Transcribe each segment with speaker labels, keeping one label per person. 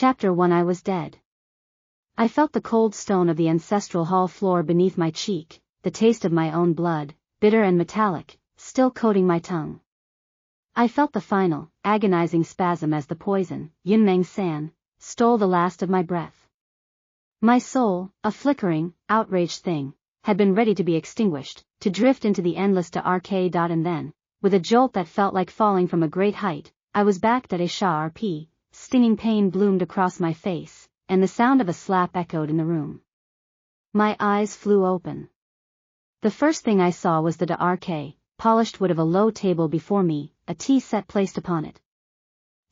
Speaker 1: Chapter 1. I was dead. I felt the cold stone of the ancestral hall floor beneath my cheek, the taste of my own blood, bitter and metallic, still coating my tongue. I felt the final, agonizing spasm as the poison, Yunmeng San, stole the last of my breath. My soul, a flickering, outraged thing, had been ready to be extinguished, to drift into the endless dark. And then, with a jolt that felt like falling from a great height, I was back at Sharp. Stinging pain bloomed across my face, and the sound of a slap echoed in the room. My eyes flew open. The first thing I saw was the dark, polished wood of a low table before me, a tea set placed upon it.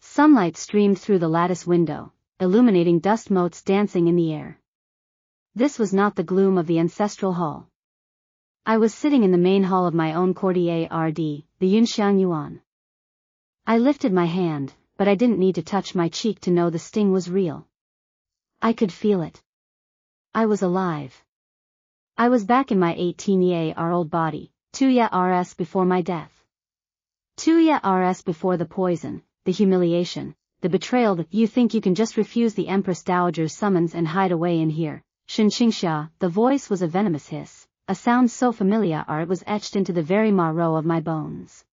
Speaker 1: Sunlight streamed through the lattice window, illuminating dust motes dancing in the air. This was not the gloom of the ancestral hall. I was sitting in the main hall of my own courtyard, the Yunxiang Yuan. I lifted my hand, but I didn't need to touch my cheek to know the sting was real. I could feel it. I was alive. I was back in my 18-year-old body, 2 years before my death. 2 years before the poison, the humiliation, the betrayal. That you think you can just refuse the Empress Dowager's summons and hide away in here, Xinqingxia. The voice was a venomous hiss, a sound so familiar it was etched into the very marrow of my bones.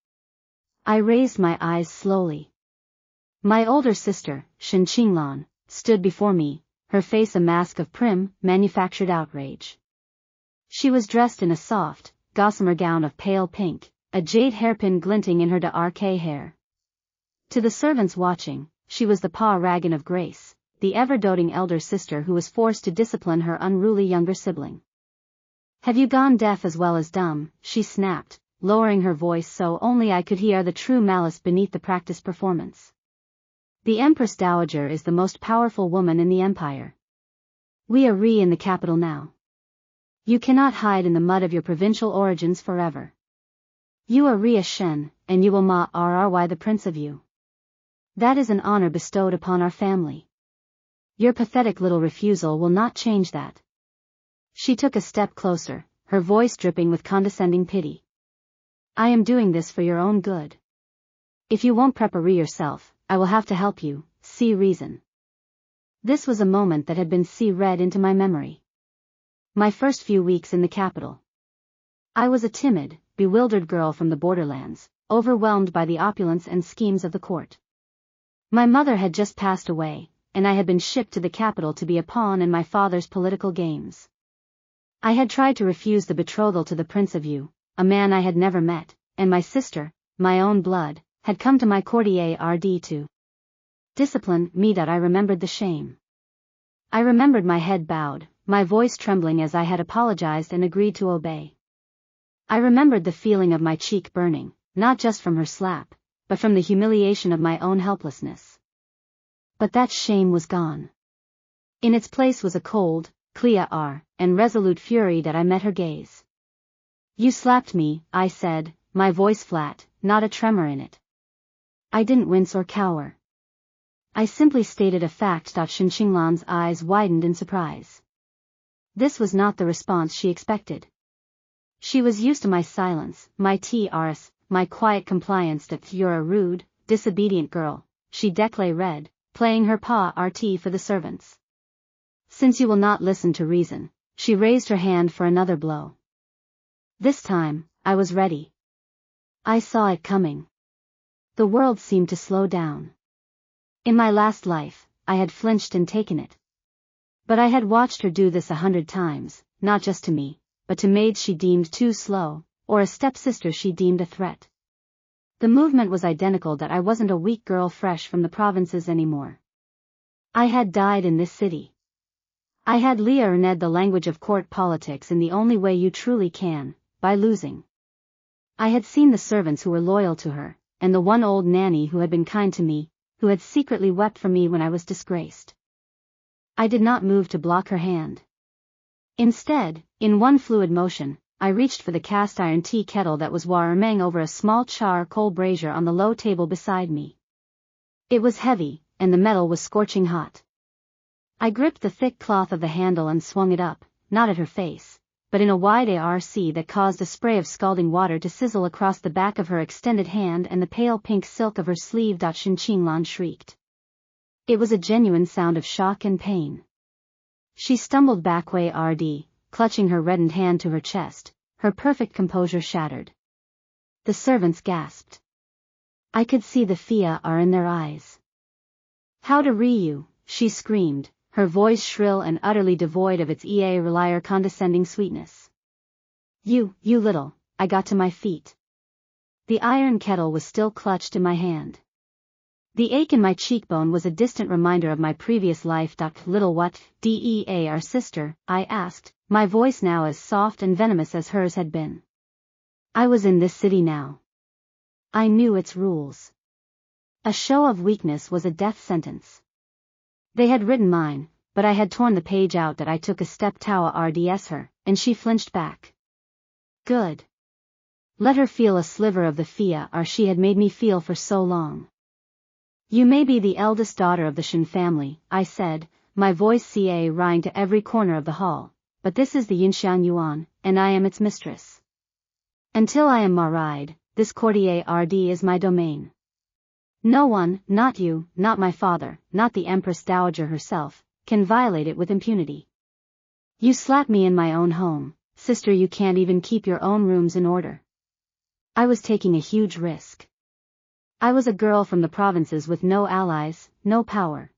Speaker 1: I raised my eyes slowly. My older sister, Yunxiang, stood before me, her face a mask of prim, manufactured outrage. She was dressed in a soft, gossamer gown of pale pink, a jade hairpin glinting in her dark hair. To the servants watching, she was the paragon of grace, the ever-doting elder sister who was forced to discipline her unruly younger sibling. "Have you gone deaf as well as dumb?" she snapped, lowering her voice so only I could hear the true malice beneath the practiced performance. The Empress Dowager is the most powerful woman in the empire. We are in the capital now. You cannot hide in the mud of your provincial origins forever. You are a Shen, and you will rry the prince of you. That is an honor bestowed upon our family. Your pathetic little refusal will not change that. She took a step closer, her voice dripping with condescending pity. I am doing this for your own good. If you won't prepare yourself, I will have to help you, see reason. This was a moment that had been read into my memory. My first few weeks in the capital. I was a timid, bewildered girl from the borderlands, overwhelmed by the opulence and schemes of the court. My mother had just passed away, and I had been shipped to the capital to be a pawn in my father's political games. I had tried to refuse the betrothal to the Prince of Yu, a man I had never met, and my sister, my own blood, had come to my courtyard to discipline me. I remembered the shame. I remembered my head bowed, my voice trembling as I had apologized and agreed to obey. I remembered the feeling of my cheek burning, not just from her slap, but from the humiliation of my own helplessness. But that shame was gone. In its place was a cold, clear, and resolute fury that I met her gaze. You slapped me, I said, my voice flat, not a tremor in it. I didn't wince or cower. I simply stated a fact. Xinqinglan's eyes widened in surprise. This was not the response she expected. She was used to my silence, my TRS, my quiet compliance. That you're a rude, disobedient girl, she read, playing her RT for the servants. Since you will not listen to reason, she raised her hand for another blow. This time, I was ready. I saw it coming. The world seemed to slow down. In my last life, I had flinched and taken it. But I had watched her do this 100 times, not just to me, but to maids she deemed too slow, or a stepsister she deemed a threat. The movement was identical. That I wasn't a weak girl fresh from the provinces anymore. I had died in this city. I had learned the language of court politics in the only way you truly can, by losing. I had seen the servants who were loyal to her, and the one old nanny who had been kind to me, who had secretly wept for me when I was disgraced. I did not move to block her hand. Instead, in one fluid motion, I reached for the cast iron tea kettle that was warming over a small charcoal brazier on the low table beside me. It was heavy, and the metal was scorching hot. I gripped the thick cloth of the handle and swung it up, not at her face, but in a wide arc that caused a spray of scalding water to sizzle across the back of her extended hand and the pale pink silk of her sleeve. Xinqinglan shrieked. It was a genuine sound of shock and pain. She stumbled backway RD, clutching her reddened hand to her chest, her perfect composure shattered. The servants gasped. I could see the fear in their eyes. How to you, she screamed, her voice shrill and utterly devoid of its relier condescending sweetness. You little, I got to my feet. The iron kettle was still clutched in my hand. The ache in my cheekbone was a distant reminder of my previous life. Little what, our sister, I asked, my voice now as soft and venomous as hers had been. I was in this city now. I knew its rules. A show of weakness was a death sentence. They had written mine, but I had torn the page out that I took a step tower RDS her, and she flinched back. Good. Let her feel a sliver of the fear she had made me feel for so long. You may be the eldest daughter of the Shen family, I said, my voice rang to every corner of the hall, but this is the Yunxiang Yuan, and I am its mistress. Until I am married, this courtyard is my domain. No one, not you, not my father, not the Empress Dowager herself, can violate it with impunity. You slapped me in my own home, sister. You can't even keep your own rooms in order. I was taking a huge risk. I was a girl from the provinces with no allies, no power.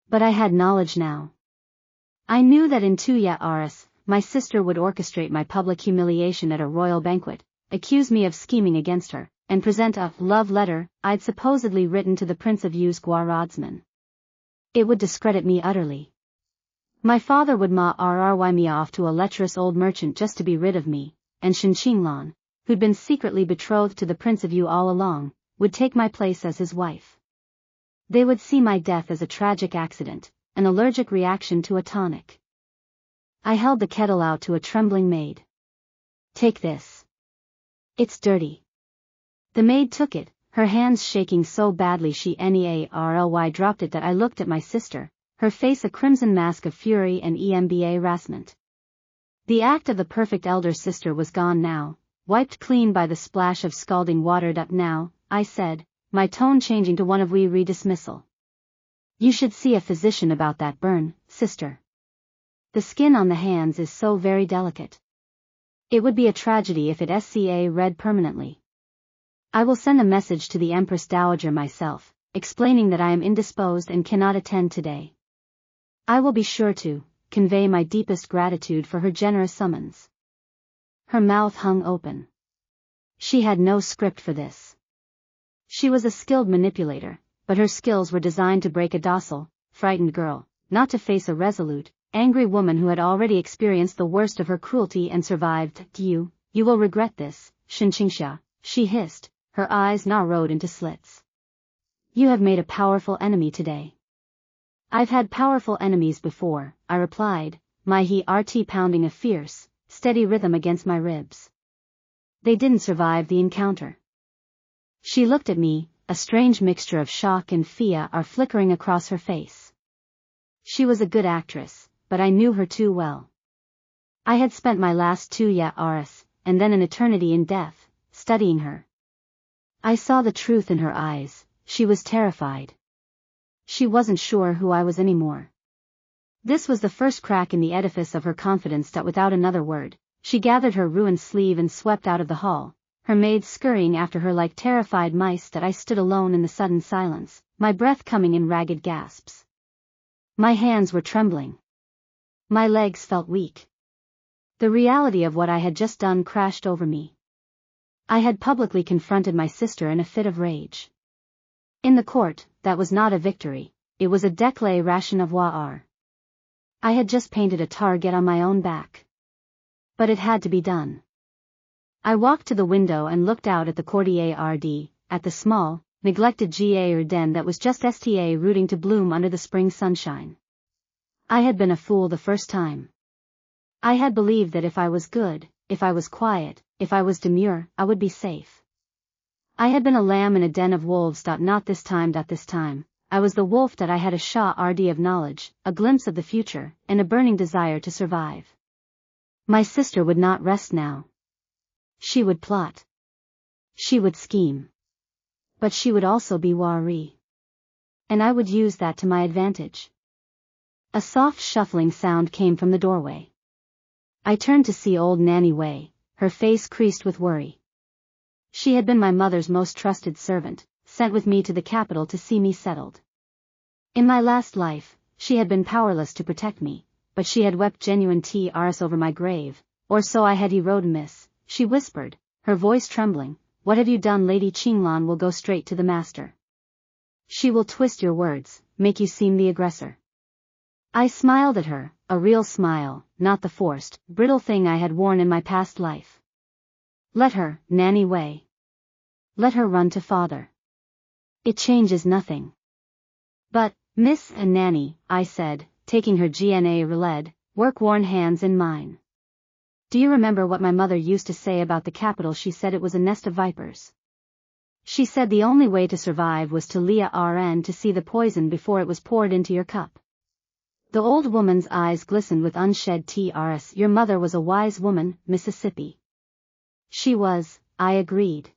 Speaker 1: But I had knowledge now. I knew that in 2 years, my sister would orchestrate my public humiliation at a royal banquet, accuse me of scheming against her, and present a love letter I'd supposedly written to the Prince of Yu's Guaradsman. It would discredit me utterly. My father would rry me off to a lecherous old merchant just to be rid of me, and Shen Qinglan, who'd been secretly betrothed to the Prince of Yu all along, would take my place as his wife. They would see my death as a tragic accident, an allergic reaction to a tonic. I held the kettle out to a trembling maid. Take this. It's dirty. The maid took it, her hands shaking so badly she nearly dropped it that I looked at my sister, her face a crimson mask of fury and embarrassment. The act of the perfect elder sister was gone now, wiped clean by the splash of scalding water. Now, I said, my tone changing to one of dismissal. You should see a physician about that burn, sister. The skin on the hands is so very delicate. It would be a tragedy if it red permanently. I will send a message to the Empress Dowager myself, explaining that I am indisposed and cannot attend today. I will be sure to convey my deepest gratitude for her generous summons. Her mouth hung open. She had no script for this. She was a skilled manipulator, but her skills were designed to break a docile, frightened girl, not to face a resolute, angry woman who had already experienced the worst of her cruelty and survived. You will regret this, Shenqingxia, she hissed, her eyes narrowed into slits. You have made a powerful enemy today. I've had powerful enemies before, I replied, my heart pounding a fierce, steady rhythm against my ribs. They didn't survive the encounter. She looked at me, a strange mixture of shock and fear flickering across her face. She was a good actress, but I knew her too well. I had spent my last 2 years, and then an eternity in death, studying her. I saw the truth in her eyes, she was terrified. She wasn't sure who I was anymore. This was the first crack in the edifice of her confidence that without another word, she gathered her ruined sleeve and swept out of the hall, her maids scurrying after her like terrified mice. That I stood alone in the sudden silence, my breath coming in ragged gasps. My hands were trembling. My legs felt weak. The reality of what I had just done crashed over me. I had publicly confronted my sister in a fit of rage. In the court, that was not a victory, it was a déclaration of war. I had just painted a target on my own back. But it had to be done. I walked to the window and looked out at the courtyard, at the small, neglected garden that was just rooting to bloom under the spring sunshine. I had been a fool the first time. I had believed that if I was good, if I was quiet, if I was demure, I would be safe. I had been a lamb in a den of wolves. Not this time. This time, I was the wolf. That I had a shard of knowledge, a glimpse of the future, and a burning desire to survive. My sister would not rest now. She would plot. She would scheme. But she would also be wary. And I would use that to my advantage. A soft shuffling sound came from the doorway. I turned to see old Nanny Wei, her face creased with worry. She had been my mother's most trusted servant, sent with me to the capital to see me settled. In my last life, she had been powerless to protect me, but she had wept genuine tears over my grave, or so I had heard, miss, she whispered, her voice trembling. What have you done? Lady Qinglan will go straight to the master. She will twist your words, make you seem the aggressor. I smiled at her, a real smile, not the forced, brittle thing I had worn in my past life. Let her, Nanny Wei. Let her run to father. It changes nothing. But, Miss and Nanny, I said, taking her GNA red, work-worn hands in mine. Do you remember what my mother used to say about the capital? She said it was a nest of vipers. She said the only way to survive was to Leah RN to see the poison before it was poured into your cup. The old woman's eyes glistened with unshed tears. Your mother was a wise woman, Mississippi. She was, I agreed.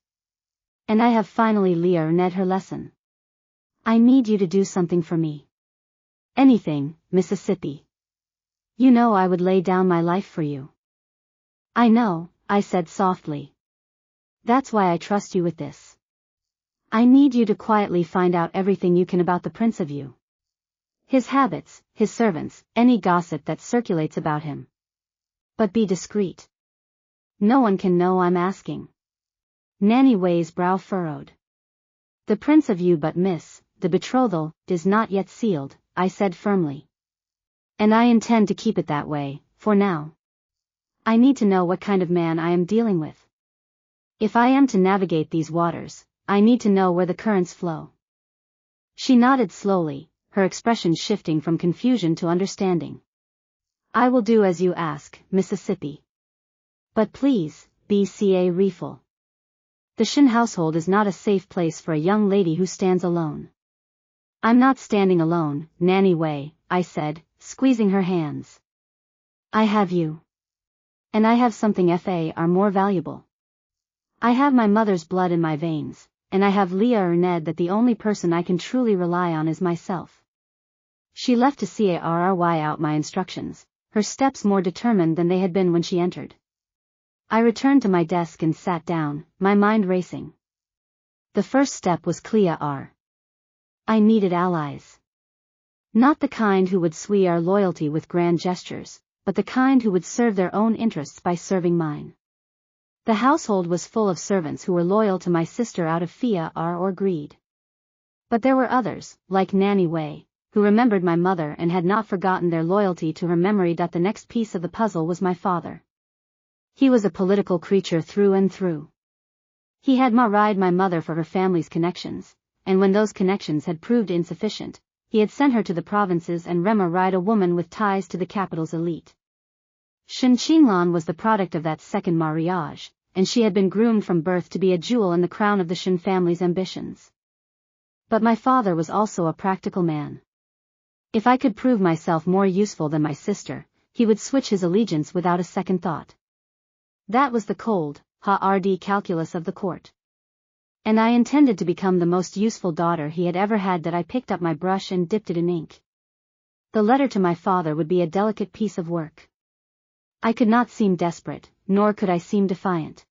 Speaker 1: And I have finally learned her lesson. I need you to do something for me. Anything, Mississippi. You know I would lay down my life for you. I know, I said softly. That's why I trust you with this. I need you to quietly find out everything you can about the Prince of Yu. His habits, his servants, any gossip that circulates about him. But be discreet. No one can know I'm asking. Nanny Wei's brow furrowed. The Prince of Yu, but miss, the betrothal is not yet sealed, I said firmly. And I intend to keep it that way, for now. I need to know what kind of man I am dealing with. If I am to navigate these waters, I need to know where the currents flow. She nodded slowly, her expression shifting from confusion to understanding. I will do as you ask, Mississippi. But please, be careful. The Shin household is not a safe place for a young lady who stands alone. I'm not standing alone, Nanny Wei, I said, squeezing her hands. I have you. And I have something far more valuable. I have my mother's blood in my veins, and I have Leah Ned that the only person I can truly rely on is myself. She left to carry out my instructions, her steps more determined than they had been when she entered. I returned to my desk and sat down, my mind racing. The first step was clear. I needed allies. Not the kind who would sway our loyalty with grand gestures, but the kind who would serve their own interests by serving mine. The household was full of servants who were loyal to my sister out of fear or greed. But there were others, like Nanny Wei, who remembered my mother and had not forgotten their loyalty to her memory. The next piece of the puzzle was my father. He was a political creature through and through. He had married my mother for her family's connections, and when those connections had proved insufficient, he had sent her to the provinces and remarried a woman with ties to the capital's elite. Shin Qinglan was the product of that second marriage, and she had been groomed from birth to be a jewel in the crown of the Shin family's ambitions. But my father was also a practical man. If I could prove myself more useful than my sister, he would switch his allegiance without a second thought. That was the cold, hard calculus of the court. And I intended to become the most useful daughter he had ever had. That I picked up my brush and dipped it in ink. The letter to my father would be a delicate piece of work. I could not seem desperate, nor could I seem defiant.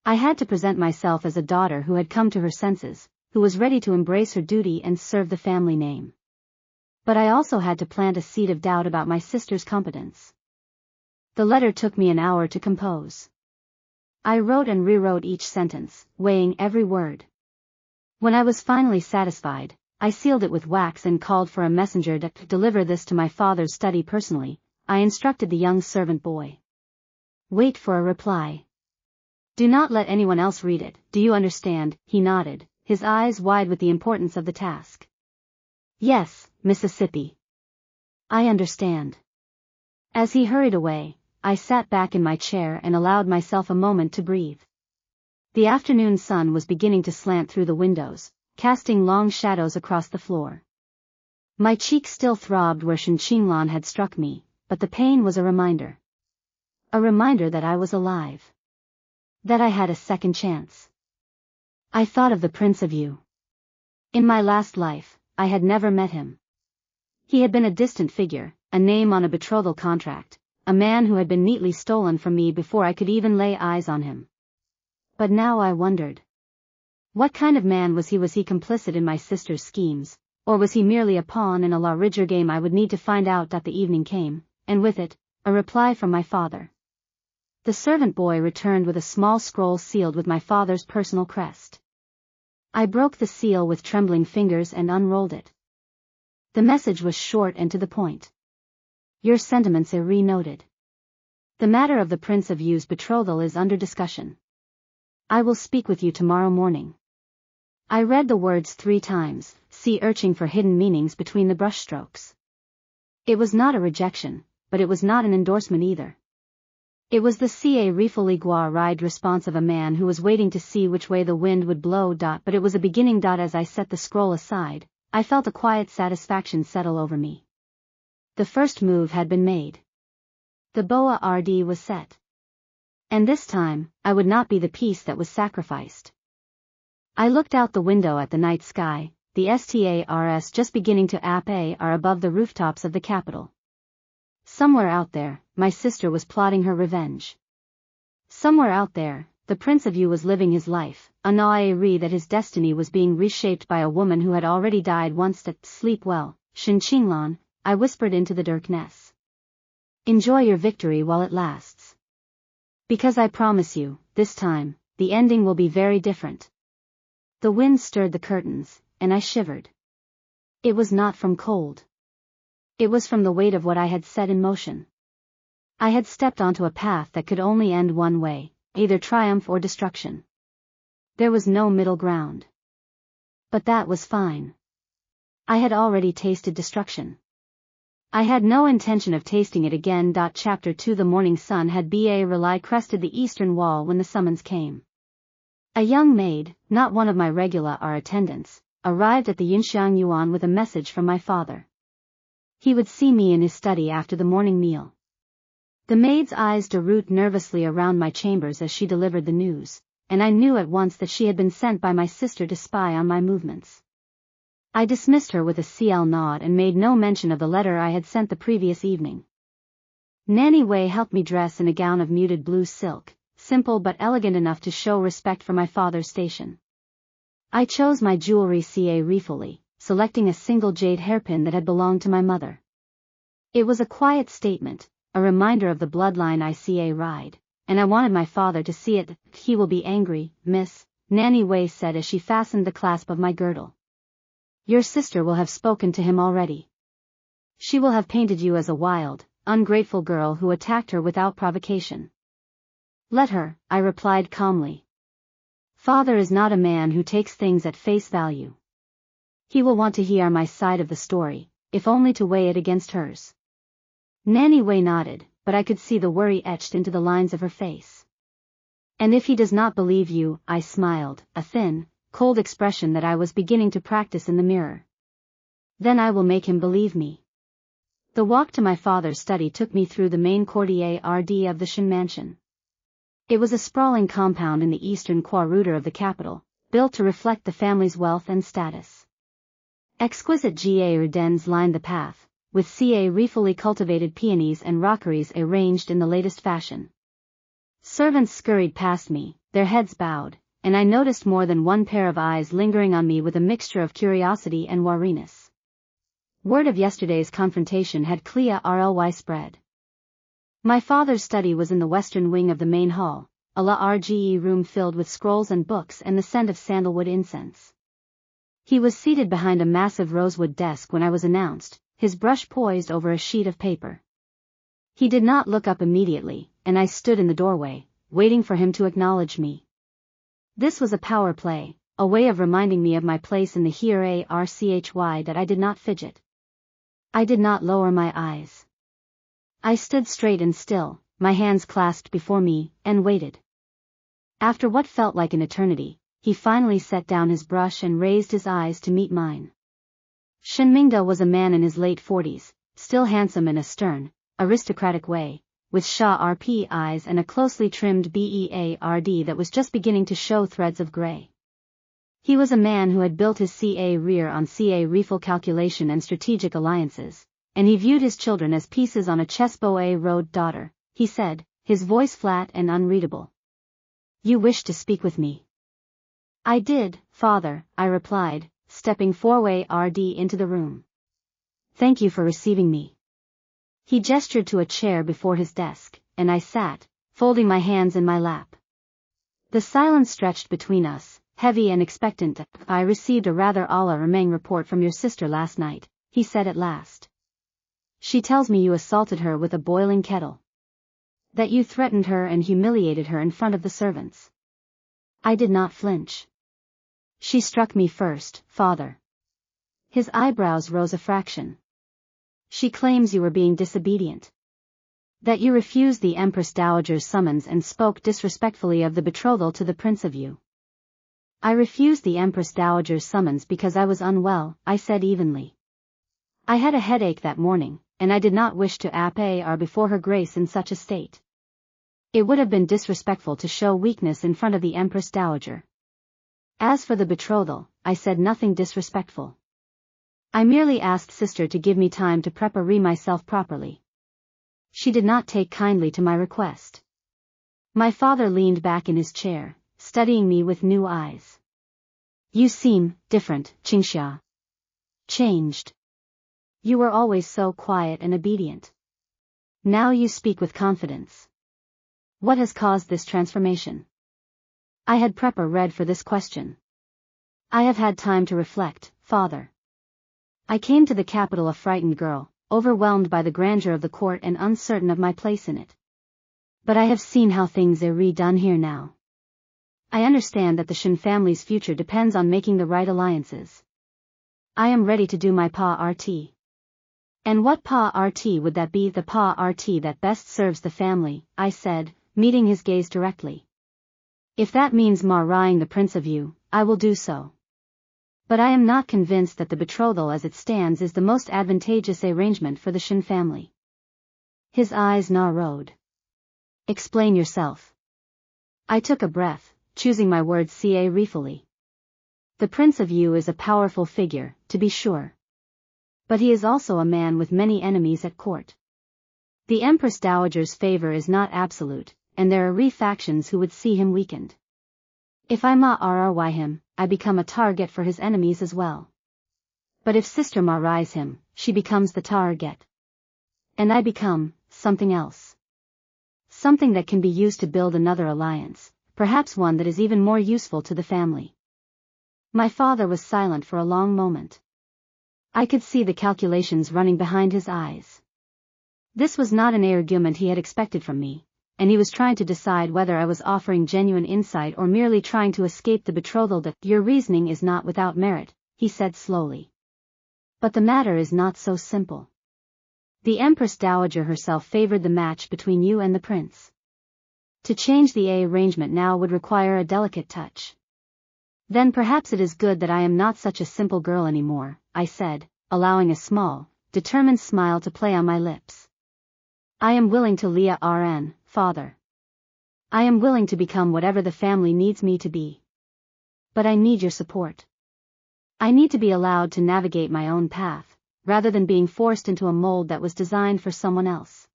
Speaker 1: I had to present myself as a daughter who had come to her senses, who was ready to embrace her duty and serve the family name. But I also had to plant a seed of doubt about my sister's competence. The letter took me an hour to compose. I wrote and rewrote each sentence, weighing every word. When I was finally satisfied, I sealed it with wax and called for a messenger to deliver this to my father's study personally. I instructed the young servant boy. Wait for a reply. Do not let anyone else read it, do you understand? He nodded, his eyes wide with the importance of the task. Yes, Mississippi. I understand. As he hurried away, I sat back in my chair and allowed myself a moment to breathe. The afternoon sun was beginning to slant through the windows, casting long shadows across the floor. My cheek still throbbed where Shin Qinglan had struck me, but the pain was a reminder. A reminder that I was alive. That I had a second chance. I thought of the Prince of Yu. In my last life, I had never met him. He had been a distant figure, a name on a betrothal contract, a man who had been neatly stolen from me before I could even lay eyes on him. But now I wondered. What kind of man was he? Was he complicit in my sister's schemes, or was he merely a pawn in a larger game? I would need to find out. The evening came, and with it, a reply from my father. The servant boy returned with a small scroll sealed with my father's personal crest. I broke the seal with trembling fingers and unrolled it. The message was short and to the point. Your sentiments are re-noted. The matter of the Prince of Yu's betrothal is under discussion. I will speak with you tomorrow morning. I read the words 3 times, searching for hidden meanings between the brushstrokes. It was not a rejection, but it was not an endorsement either. It was the refouligouard response of a man who was waiting to see which way the wind would blow. But it was a beginning. As I set the scroll aside, I felt a quiet satisfaction settle over me. The first move had been made. The boa rd was set. And this time, I would not be the piece that was sacrificed. I looked out the window at the night sky. The stars just beginning to appear above the rooftops of the capital. Somewhere out there, my sister was plotting her revenge. Somewhere out there, the Prince of Yu was living his life, annoyed that his destiny was being reshaped by a woman who had already died once. Sleep well, Yunxiang, I whispered into the darkness. Enjoy your victory while it lasts. Because I promise you, this time, the ending will be very different. The wind stirred the curtains, and I shivered. It was not from cold. It was from the weight of what I had set in motion. I had stepped onto a path that could only end one way, either triumph or destruction. There was no middle ground. But that was fine. I had already tasted destruction. I had no intention of tasting it again. Chapter 2 The morning sun had really crested the eastern wall when the summons came. A young maid, not one of my regular attendants, arrived at the Yunxiang Yuan with a message from my father. He would see me in his study after the morning meal. The maid's eyes root nervously around my chambers as she delivered the news, and I knew at once that she had been sent by my sister to spy on my movements. I dismissed her with a nod and made no mention of the letter I had sent the previous evening. Nanny Wei helped me dress in a gown of muted blue silk, simple but elegant enough to show respect for my father's station. I chose my jewelry carefully, selecting a single jade hairpin that had belonged to my mother. It was a quiet statement, a reminder of the bloodline I ride, and I wanted my father to see it. He will be angry, miss, Nanny Wei said as she fastened the clasp of my girdle. Your sister will have spoken to him already. She will have painted you as a wild, ungrateful girl who attacked her without provocation. Let her, I replied calmly. Father is not a man who takes things at face value. He will want to hear my side of the story, if only to weigh it against hers. Nanny Wei nodded, but I could see the worry etched into the lines of her face. And if he does not believe you, I smiled, a thin, cold expression that I was beginning to practice in the mirror. Then I will make him believe me. The walk to my father's study took me through the main courtyard of the Shen mansion. It was a sprawling compound in the eastern quarter of the capital, built to reflect the family's wealth and status. Exquisite gardens lined the path, with carefully cultivated peonies and rockeries arranged in the latest fashion. Servants scurried past me, their heads bowed, and I noticed more than one pair of eyes lingering on me with a mixture of curiosity and wariness. Word of yesterday's confrontation had clearly spread. My father's study was in the western wing of the main hall, a large room filled with scrolls and books and the scent of sandalwood incense. He was seated behind a massive rosewood desk when I was announced, his brush poised over a sheet of paper. He did not look up immediately, and I stood in the doorway, waiting for him to acknowledge me. This was a power play, a way of reminding me of my place in the hierarchy that I did not fidget. I did not lower my eyes. I stood straight and still, my hands clasped before me, and waited. After what felt like an eternity, he finally set down his brush and raised his eyes to meet mine. Shen Mingda was a man in his late 40s, still handsome in a stern, aristocratic way, with sharp eyes and a closely trimmed beard that was just beginning to show threads of gray. He was a man who had built his career on refill calculation and strategic alliances, and he viewed his children as pieces on a chessboard. Daughter, he said, his voice flat and unreadable. You wished to speak with me. I did, father, I replied, stepping forward into the room. Thank you for receiving me. He gestured to a chair before his desk, and I sat, folding my hands in my lap. The silence stretched between us, heavy and expectant. I received a rather alarming report from your sister last night, he said at last. She tells me you assaulted her with a boiling kettle. That you threatened her and humiliated her in front of the servants. I did not flinch. She struck me first, father. His eyebrows rose a fraction. She claims you were being disobedient. That you refused the Empress Dowager's summons and spoke disrespectfully of the betrothal to the Prince of Yu. I refused the Empress Dowager's summons because I was unwell, I said evenly. I had a headache that morning, and I did not wish to appear before Her Grace in such a state. It would have been disrespectful to show weakness in front of the Empress Dowager. As for the betrothal, I said nothing disrespectful. I merely asked sister to give me time to prepare myself properly. She did not take kindly to my request. My father leaned back in his chair, studying me with new eyes. You seem different, Yunxiang. Changed. You were always so quiet and obedient. Now you speak with confidence. What has caused this transformation? I had read for this question. I have had time to reflect, father. I came to the capital a frightened girl, overwhelmed by the grandeur of the court and uncertain of my place in it. But I have seen how things are done here now. I understand that the Shen family's future depends on making the right alliances. I am ready to do my part. And what part would that be? The part that best serves the family, I said, meeting his gaze directly. If that means marrying the Prince of Yu, I will do so. But I am not convinced that the betrothal as it stands is the most advantageous arrangement for the Shen family. His eyes narrowed. Explain yourself. I took a breath, choosing my words carefully. The Prince of Yu is a powerful figure, to be sure. But he is also a man with many enemies at court. The Empress Dowager's favor is not absolute, and there are factions who would see him weakened. If I marry him, I become a target for his enemies as well. But if sister marries him, she becomes the target. And I become something else. Something that can be used to build another alliance, perhaps one that is even more useful to the family. My father was silent for a long moment. I could see the calculations running behind his eyes. This was not an argument he had expected from me, and he was trying to decide whether I was offering genuine insight or merely trying to escape the betrothal. That your reasoning is not without merit, he said slowly. But the matter is not so simple. The Empress Dowager herself favored the match between you and the prince. To change the arrangement now would require a delicate touch. Then perhaps it is good that I am not such a simple girl anymore, I said, allowing a small, determined smile to play on my lips. I am willing to learn, father. I am willing to become whatever the family needs me to be. But I need your support. I need to be allowed to navigate my own path, rather than being forced into a mold that was designed for someone else.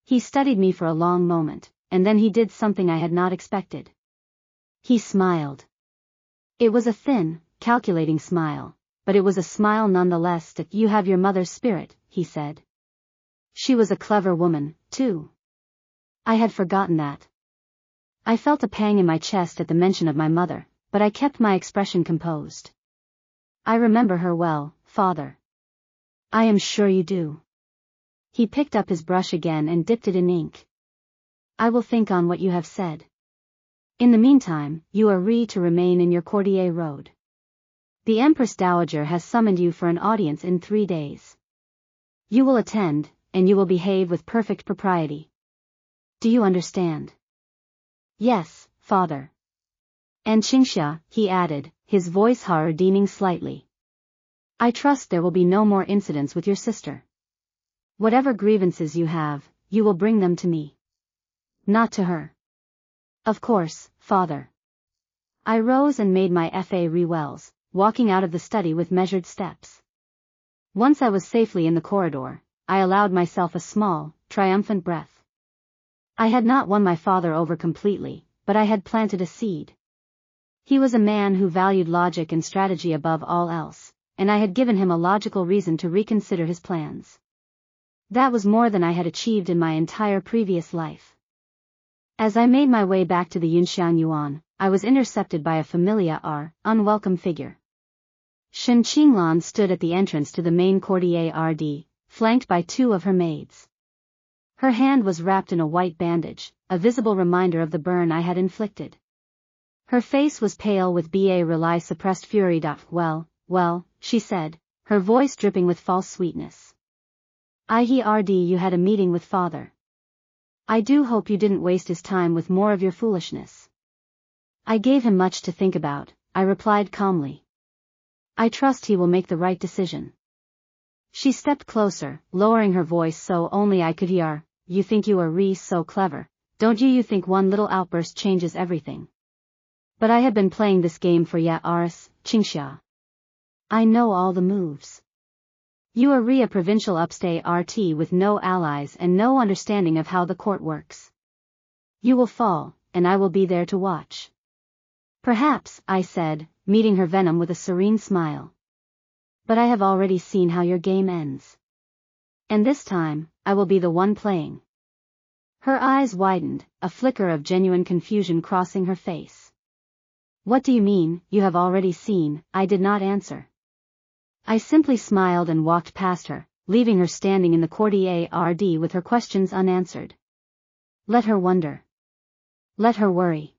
Speaker 1: He studied me for a long moment, and then he did something I had not expected. He smiled. It was a thin, calculating smile, but it was a smile nonetheless. That you have your mother's spirit, he said. She was a clever woman, too. I had forgotten that. I felt a pang in my chest at the mention of my mother, but I kept my expression composed. I remember her well, father. I am sure you do. He picked up his brush again and dipped it in ink. I will think on what you have said. In the meantime, you are to remain in your courtyard road. The Empress Dowager has summoned you for an audience in 3 days. You will attend, and you will behave with perfect propriety. Do you understand? Yes, father. And Yunxiang, he added, his voice hardening slightly. I trust there will be no more incidents with your sister. Whatever grievances you have, you will bring them to me. Not to her. Of course, father. I rose and made my farewells, walking out of the study with measured steps. Once I was safely in the corridor, I allowed myself a small, triumphant breath. I had not won my father over completely, but I had planted a seed. He was a man who valued logic and strategy above all else, and I had given him a logical reason to reconsider his plans. That was more than I had achieved in my entire previous life. As I made my way back to the Yunxiang Yuan, I was intercepted by a familiar, unwelcome figure. Shen Qinglan stood at the entrance to the main courtyard, flanked by two of her maids. Her hand was wrapped in a white bandage, a visible reminder of the burn I had inflicted. Her face was pale with really suppressed fury. Well, she said, her voice dripping with false sweetness. I heard you had a meeting with father. I do hope you didn't waste his time with more of your foolishness. I gave him much to think about, I replied calmly. I trust he will make the right decision. She stepped closer, lowering her voice so only I could hear. You think you are so clever, don't you? You think one little outburst changes everything. But I have been playing this game for years, Qingxia. I know all the moves. You are a provincial upstate RT with no allies and no understanding of how the court works. You will fall, and I will be there to watch. Perhaps, I said, meeting her venom with a serene smile. But I have already seen how your game ends. And this time, I will be the one playing. Her eyes widened, a flicker of genuine confusion crossing her face. What do you mean, you have already seen? I did not answer. I simply smiled and walked past her, leaving her standing in the courtyard with her questions unanswered. Let her wonder. Let her worry.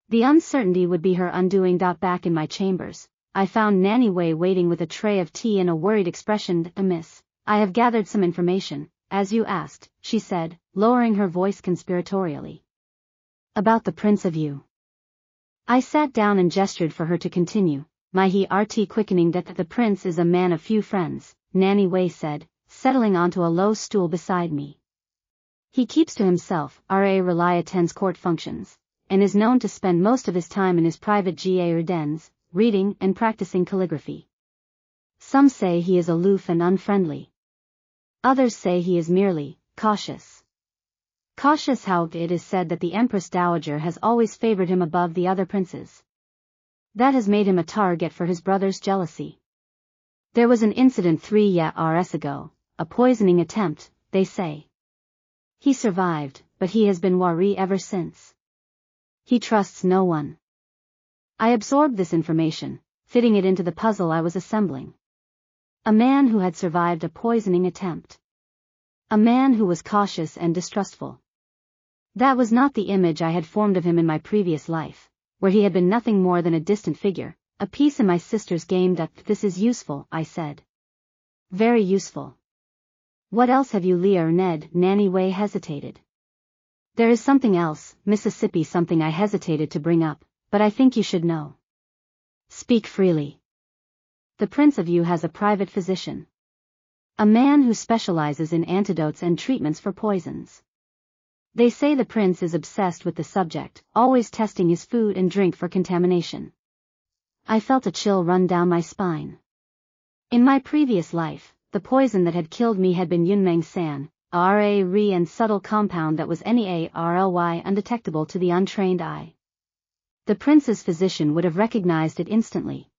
Speaker 1: The uncertainty would be her undoing. Back in my chambers, I found Nanny Wei waiting with a tray of tea and a worried expression. Miss, I have gathered some information, as you asked, she said, lowering her voice conspiratorially. About the Prince of Yu. I sat down and gestured for her to continue. My heart quickening. That the prince is a man of few friends, Nanny Wei said, settling onto a low stool beside me. He keeps to himself, rarely attends court functions, and is known to spend most of his time in his private dens, reading and practicing calligraphy. Some say he is aloof and unfriendly. Others say he is merely cautious. Cautious how it is said that the Empress Dowager has always favored him above the other princes. That has made him a target for his brother's jealousy. There was an incident 3 years ago, a poisoning attempt, they say. He survived, but he has been wary ever since. He trusts no one. I absorbed this information, fitting it into the puzzle I was assembling. A man who had survived a poisoning attempt. A man who was cautious and distrustful. That was not the image I had formed of him in my previous life, where he had been nothing more than a distant figure, a piece in my sister's game. This is useful, I said. Very useful. What else have you learned? Nanny Wei hesitated. There is something else, Mississippi, something I hesitated to bring up, but I think you should know. Speak freely. The Prince of Yu has a private physician. A man who specializes in antidotes and treatments for poisons. They say the prince is obsessed with the subject, always testing his food and drink for contamination. I felt a chill run down my spine. In my previous life, the poison that had killed me had been Yunmeng San, a rare and subtle compound that was nearly undetectable to the untrained eye. The prince's physician would have recognized it instantly.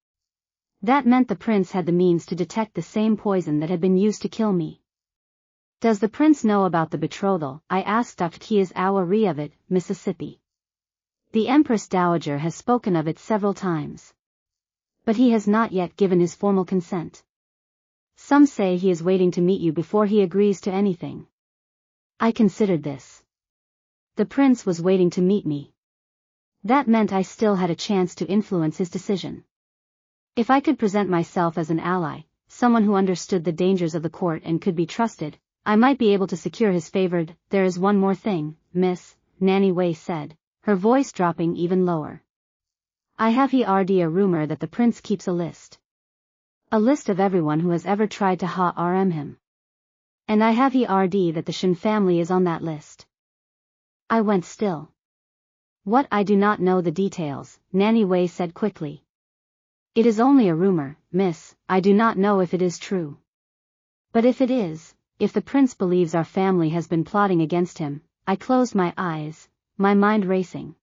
Speaker 1: That meant the prince had the means to detect the same poison that had been used to kill me. Does the prince know about the betrothal? I asked. He is aware of it, Mississippi. The Empress Dowager has spoken of it several times. But he has not yet given his formal consent. Some say he is waiting to meet you before he agrees to anything. I considered this. The prince was waiting to meet me. That meant I still had a chance to influence his decision. If I could present myself as an ally, someone who understood the dangers of the court and could be trusted, I might be able to secure his favor. There is one more thing, Miss, Nanny Wei said, her voice dropping even lower. I have heard a rumor that the prince keeps a list. A list of everyone who has ever tried to harm him. And I have heard that the Shen family is on that list. I went still. What? I do not know the details, Nanny Wei said quickly. It is only a rumor, miss, I do not know if it is true. But if it is, if the prince believes our family has been plotting against him, I closed my eyes, my mind racing.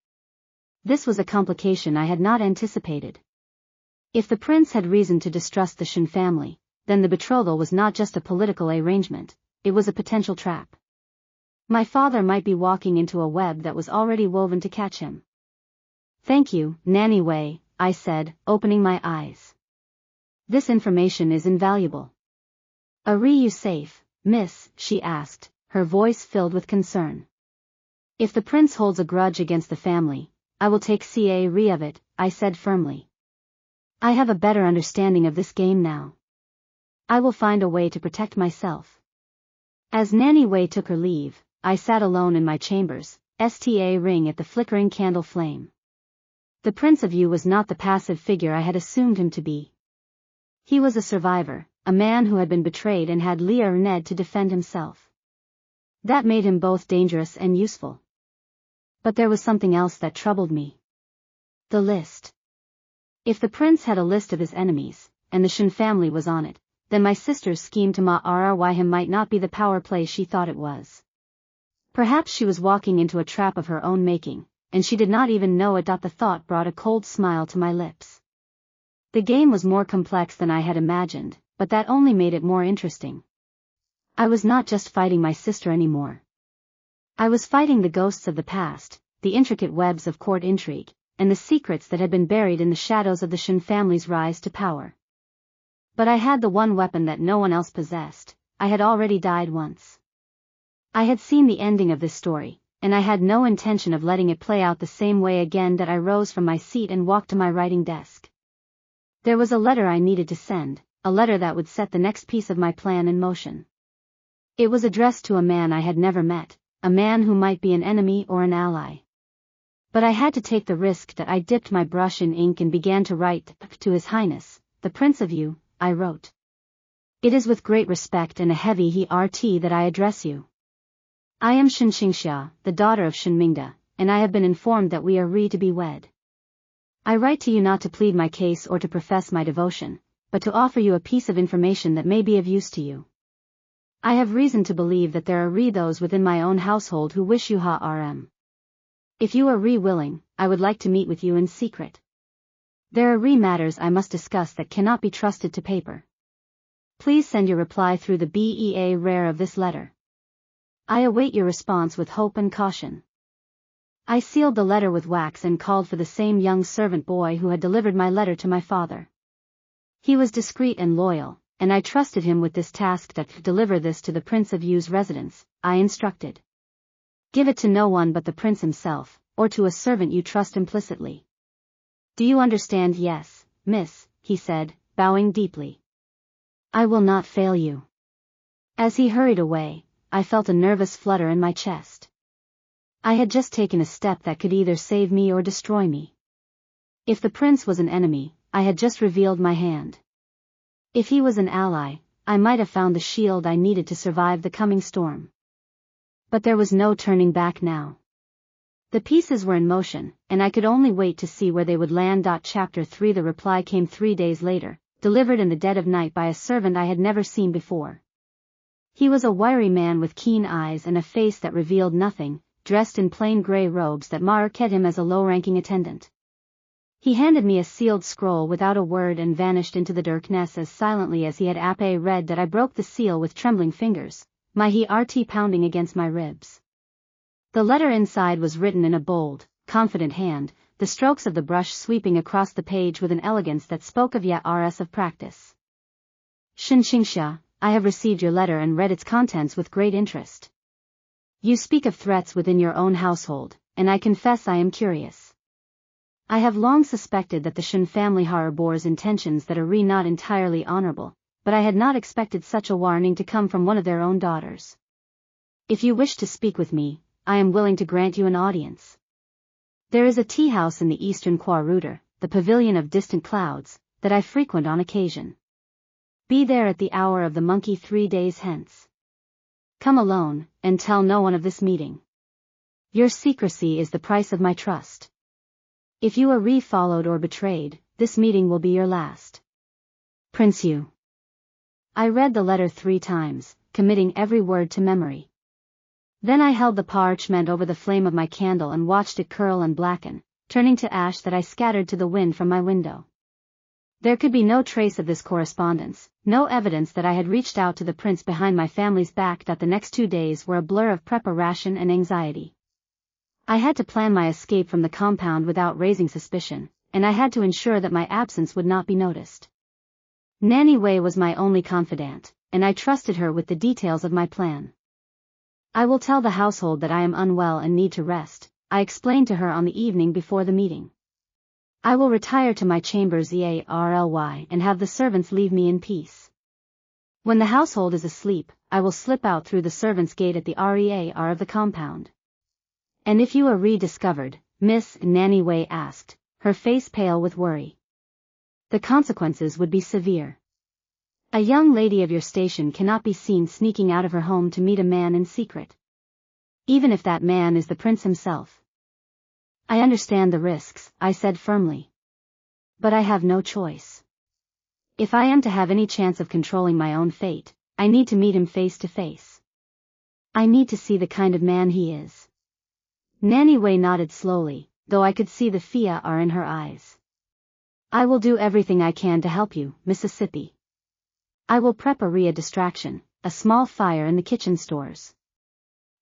Speaker 1: This was a complication I had not anticipated. If the prince had reason to distrust the Shen family, then the betrothal was not just a political arrangement, it was a potential trap. My father might be walking into a web that was already woven to catch him. Thank you, Nanny Wei, I said, opening my eyes. This information is invaluable. Are you safe, miss? She asked, her voice filled with concern. If the prince holds a grudge against the family, I will take care of it, I said firmly. I have a better understanding of this game now. I will find a way to protect myself. As Nanny Wei took her leave, I sat alone in my chambers, staring at the flickering candle flame. The Prince of Yu was not the passive figure I had assumed him to be. He was a survivor, a man who had been betrayed and had Ned to defend himself. That made him both dangerous and useful. But there was something else that troubled me. The list. If the prince had a list of his enemies, and the Shen family was on it, then my sister's scheme to why him might not be the power play she thought it was. Perhaps she was walking into a trap of her own making, and she did not even know it. The thought brought a cold smile to my lips. The game was more complex than I had imagined, but that only made it more interesting. I was not just fighting my sister anymore. I was fighting the ghosts of the past, the intricate webs of court intrigue, and the secrets that had been buried in the shadows of the Shen family's rise to power. But I had the one weapon that no one else possessed. I had already died once. I had seen the ending of this story, and I had no intention of letting it play out the same way again. I rose from my seat and walked to my writing desk. There was a letter I needed to send, a letter that would set the next piece of my plan in motion. It was addressed to a man I had never met, a man who might be an enemy or an ally. But I had to take the risk. I dipped my brush in ink and began to write. To His Highness, the Prince of Yu, I wrote. It is with great respect and a heavy heart that I address you. I am Xinxia, the daughter of Shenmingde, and I have been informed that we are to be wed. I write to you not to plead my case or to profess my devotion, but to offer you a piece of information that may be of use to you. I have reason to believe that there are those within my own household who wish you harm. If you are willing, I would like to meet with you in secret. There are matters I must discuss that cannot be trusted to paper. Please send your reply through the BEA rare of this letter. I await your response with hope and caution. I sealed the letter with wax and called for the same young servant boy who had delivered my letter to my father. He was discreet and loyal, and I trusted him with this task. To deliver this to the Prince of Yu's residence, I instructed. Give it to no one but the prince himself, or to a servant you trust implicitly. Do you understand? Yes, miss, he said, bowing deeply. I will not fail you. As he hurried away, I felt a nervous flutter in my chest. I had just taken a step that could either save me or destroy me. If the prince was an enemy, I had just revealed my hand. If he was an ally, I might have found the shield I needed to survive the coming storm. But there was no turning back now. The pieces were in motion, and I could only wait to see where they would land. Chapter 3. The reply came 3 days later, delivered in the dead of night by a servant I had never seen before. He was a wiry man with keen eyes and a face that revealed nothing, dressed in plain gray robes that marked him as a low-ranking attendant. He handed me a sealed scroll without a word and vanished into the darkness as silently as he had read that. I broke the seal with trembling fingers, my heart pounding against my ribs. The letter inside was written in a bold, confident hand, the strokes of the brush sweeping across the page with an elegance that spoke of years of practice. Xinxia, I have received your letter and read its contents with great interest. You speak of threats within your own household, and I confess I am curious. I have long suspected that the Shen family harbors intentions that are not entirely honorable, but I had not expected such a warning to come from one of their own daughters. If you wish to speak with me, I am willing to grant you an audience. There is a tea house in the eastern corridor, the pavilion of distant clouds, that I frequent on occasion. Be there at the hour of the monkey 3 days hence. Come alone, and tell no one of this meeting. Your secrecy is the price of my trust. If you are re-followed or betrayed, this meeting will be your last. Prince Yu. I read the letter 3 times, committing every word to memory. Then I held the parchment over the flame of my candle and watched it curl and blacken, turning to ash that I scattered to the wind from my window. There could be no trace of this correspondence, no evidence that I had reached out to the prince behind my family's back. That the next 2 days were a blur of preparation and anxiety. I had to plan my escape from the compound without raising suspicion, and I had to ensure that my absence would not be noticed. Nanny Wei was my only confidant, and I trusted her with the details of my plan. I will tell the household that I am unwell and need to rest, I explained to her on the evening before the meeting. I will retire to my chambers early and have the servants leave me in peace. When the household is asleep, I will slip out through the servants' gate at the rear of the compound. And if you are rediscovered, Miss Nanny Wei asked, her face pale with worry. The consequences would be severe. A young lady of your station cannot be seen sneaking out of her home to meet a man in secret. Even if that man is the prince himself. I understand the risks, I said firmly. But I have no choice. If I am to have any chance of controlling my own fate, I need to meet him face to face. I need to see the kind of man he is. Nanny Wei nodded slowly, though I could see the fear in her eyes. I will do everything I can to help you, Mississippi. I will prep a distraction, a small fire in the kitchen stores.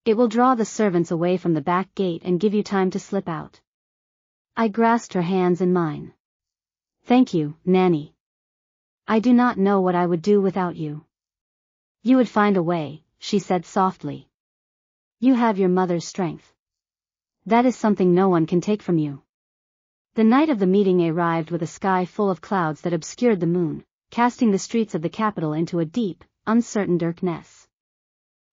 Speaker 1: It will draw the servants away from the back gate and give you time to slip out. I grasped her hands in mine. Thank you, Nanny. I do not know what I would do without you. You would find a way, she said softly. You have your mother's strength. That is something no one can take from you. The night of the meeting arrived with a sky full of clouds that obscured the moon, casting the streets of the capital into a deep, uncertain darkness.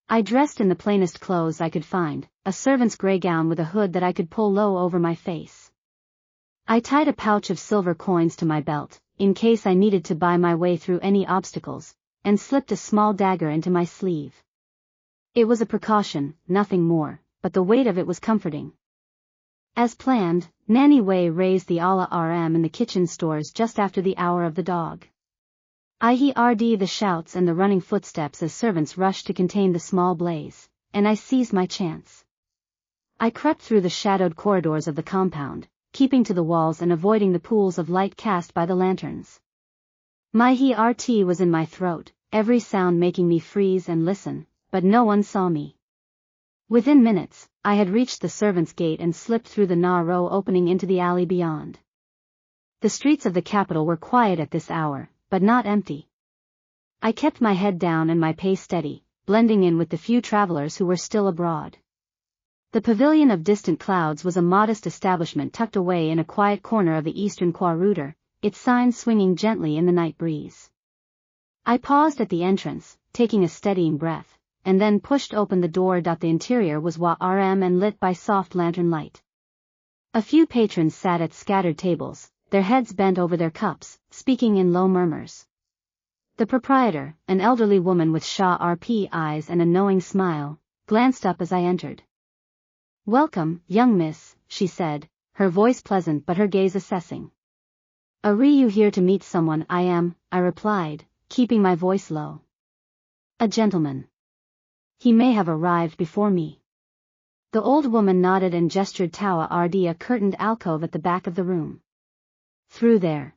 Speaker 1: I dressed in the plainest clothes I could find, a servant's gray gown with a hood that I could pull low over my face. I tied a pouch of silver coins to my belt, in case I needed to buy my way through any obstacles, and slipped a small dagger into my sleeve. It was a precaution, nothing more, but the weight of it was comforting. As planned, Nanny Wei raised the alarm in the kitchen stores just after the hour of the dog. I heard the shouts and the running footsteps as servants rushed to contain the small blaze, and I seized my chance. I crept through the shadowed corridors of the compound, keeping to the walls and avoiding the pools of light cast by the lanterns. My heart was in my throat, every sound making me freeze and listen, but no one saw me. Within minutes, I had reached the servants' gate and slipped through the narrow opening into the alley beyond. The streets of the capital were quiet at this hour, but not empty. I kept my head down and my pace steady, blending in with the few travelers who were still abroad. The Pavilion of Distant Clouds was a modest establishment tucked away in a quiet corner of the eastern corridor, its signs swinging gently in the night breeze. I paused at the entrance, taking a steadying breath, and then pushed open the door. The interior was warm and lit by soft lantern light. A few patrons sat at scattered tables, their heads bent over their cups, speaking in low murmurs. The proprietor, an elderly woman with sharp eyes and a knowing smile, glanced up as I entered. Welcome, young miss, she said, her voice pleasant but her gaze assessing. Are you here to meet someone? I am, I replied, keeping my voice low. A gentleman. He may have arrived before me. The old woman nodded and gestured toward a curtained alcove at the back of the room. Through there.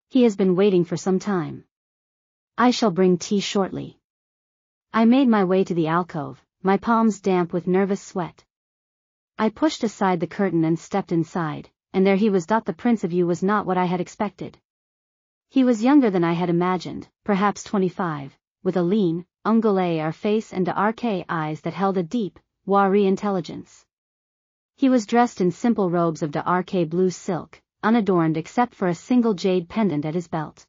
Speaker 1: He has been waiting for some time. I shall bring tea shortly. I made my way to the alcove, my palms damp with nervous sweat. I pushed aside the curtain and stepped inside, and there he was. The Prince of Yu was not what I had expected. He was younger than I had imagined, perhaps 25, with a lean, ungulate face and dark eyes that held a deep, wary intelligence. He was dressed in simple robes of dark blue silk, unadorned except for a single jade pendant at his belt.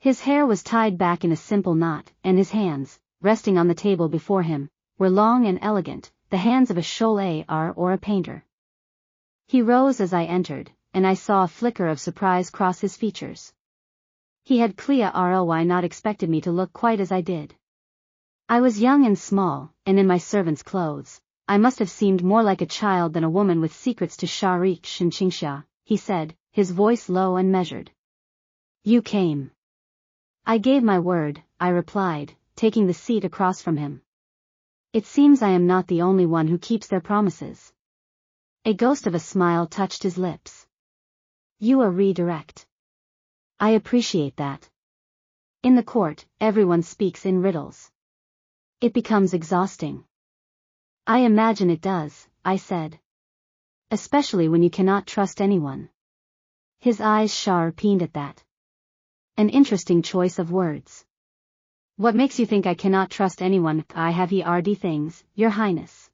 Speaker 1: His hair was tied back in a simple knot, and his hands, resting on the table before him, were long and elegant, the hands of a scholar or a painter. He rose as I entered, and I saw a flicker of surprise cross his features. He had clearly not expected me to look quite as I did. I was young and small, and in my servant's clothes, I must have seemed more like a child than a woman with secrets to Sharik Shinqingxia, he said, his voice low and measured. You came. I gave my word, I replied, taking the seat across from him. It seems I am not the only one who keeps their promises. A ghost of a smile touched his lips. You are redirect. I appreciate that. In the court, everyone speaks in riddles. It becomes exhausting. I imagine it does, I said. Especially when you cannot trust anyone. His eyes sharpened at that. An interesting choice of words. What makes you think I cannot trust anyone? I have heard things, Your Highness.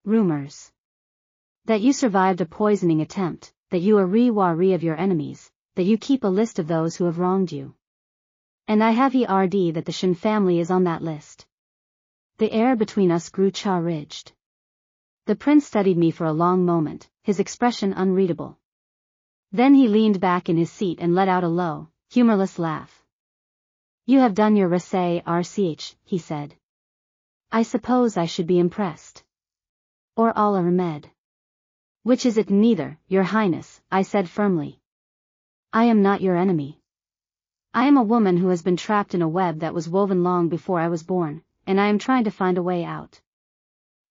Speaker 1: Rumors. That you survived a poisoning attempt, that you are wary of your enemies, that you keep a list of those who have wronged you. And I have heard that the Shin family is on that list. The air between us grew charged. The prince studied me for a long moment, his expression unreadable. Then he leaned back in his seat and let out a low, humorless laugh. You have done your research, he said. I suppose I should be impressed. Or Allah Ahmed. Which is it? Neither, Your Highness, I said firmly. I am not your enemy. I am a woman who has been trapped in a web that was woven long before I was born, and I am trying to find a way out.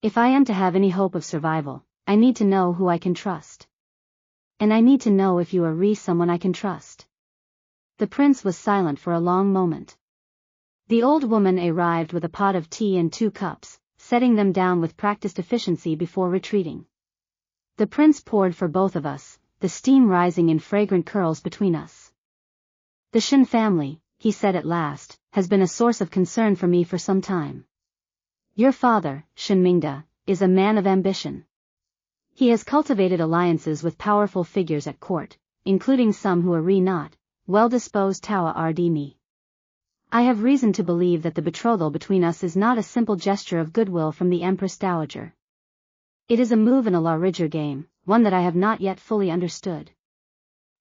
Speaker 1: If I am to have any hope of survival, I need to know who I can trust. And I need to know if you are someone I can trust. The prince was silent for a long moment. The old woman arrived with a pot of tea and 2 cups, setting them down with practiced efficiency before retreating. The prince poured for both of us, the steam rising in fragrant curls between us. The Shin family, he said at last, has been a source of concern for me for some time. Your father, Shin Mingda, is a man of ambition. He has cultivated alliances with powerful figures at court, including some who are not well-disposed toward me. I have reason to believe that the betrothal between us is not a simple gesture of goodwill from the Empress Dowager. It is a move in a larger game, one that I have not yet fully understood.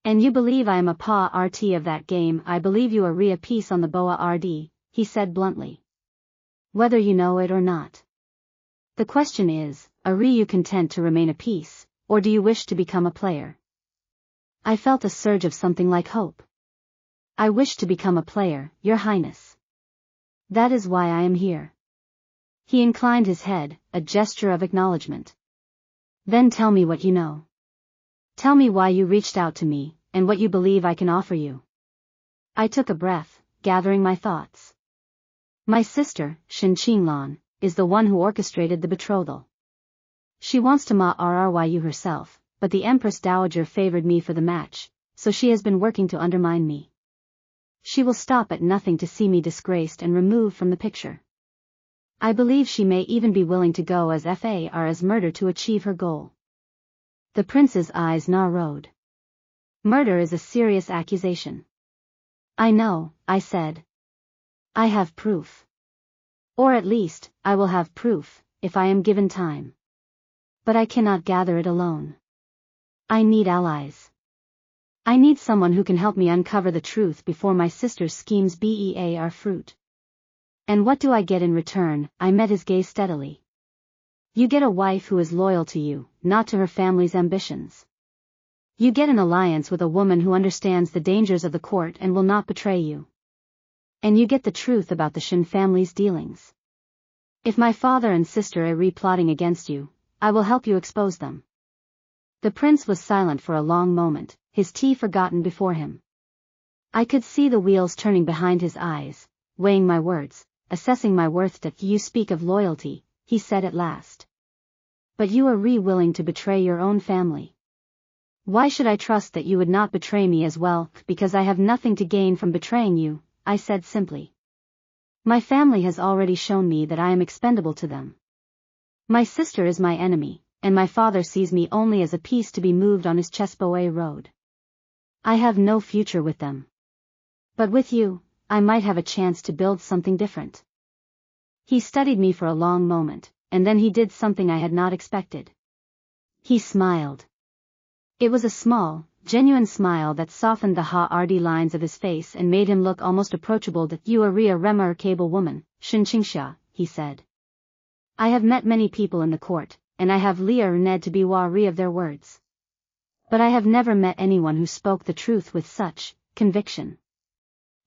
Speaker 1: And you believe I am a part of that game? I believe you are a piece on the boa rd, he said bluntly. Whether you know it or not. The question is, are you content to remain a piece, or do you wish to become a player? I felt a surge of something like hope. I wish to become a player, Your Highness. That is why I am here. He inclined his head, a gesture of acknowledgement. Then tell me what you know. Tell me why you reached out to me, and what you believe I can offer you. I took a breath, gathering my thoughts. My sister, Shin Qinglan, is the one who orchestrated the betrothal. She wants to marry you herself, but the Empress Dowager favored me for the match, so she has been working to undermine me. She will stop at nothing to see me disgraced and removed from the picture. I believe she may even be willing to go as far as murder to achieve her goal. The prince's eyes narrowed. Murder is a serious accusation. I know, I said. I have proof. Or at least, I will have proof, if I am given time. But I cannot gather it alone. I need allies. I need someone who can help me uncover the truth before my sister's schemes bear fruit. And what do I get in return? I met his gaze steadily. You get a wife who is loyal to you, not to her family's ambitions. You get an alliance with a woman who understands the dangers of the court and will not betray you. And you get the truth about the Shin family's dealings. If my father and sister are plotting against you, I will help you expose them. The prince was silent for a long moment, his tea forgotten before him. I could see the wheels turning behind his eyes, weighing my words, assessing my worth. That you speak of loyalty, he said at last. But you are willing to betray your own family. Why should I trust that you would not betray me as well? Because I have nothing to gain from betraying you, I said simply. My family has already shown me that I am expendable to them. My sister is my enemy, and my father sees me only as a piece to be moved on his chessboard road. I have no future with them. But with you, I might have a chance to build something different. He studied me for a long moment, and then he did something I had not expected. He smiled. It was a small, genuine smile that softened the hardy lines of his face and made him look almost approachable. That you are a remarkable woman, Shin Qingxia, he said. I have met many people in the court, and I have learned to be wary of their words. But I have never met anyone who spoke the truth with such conviction.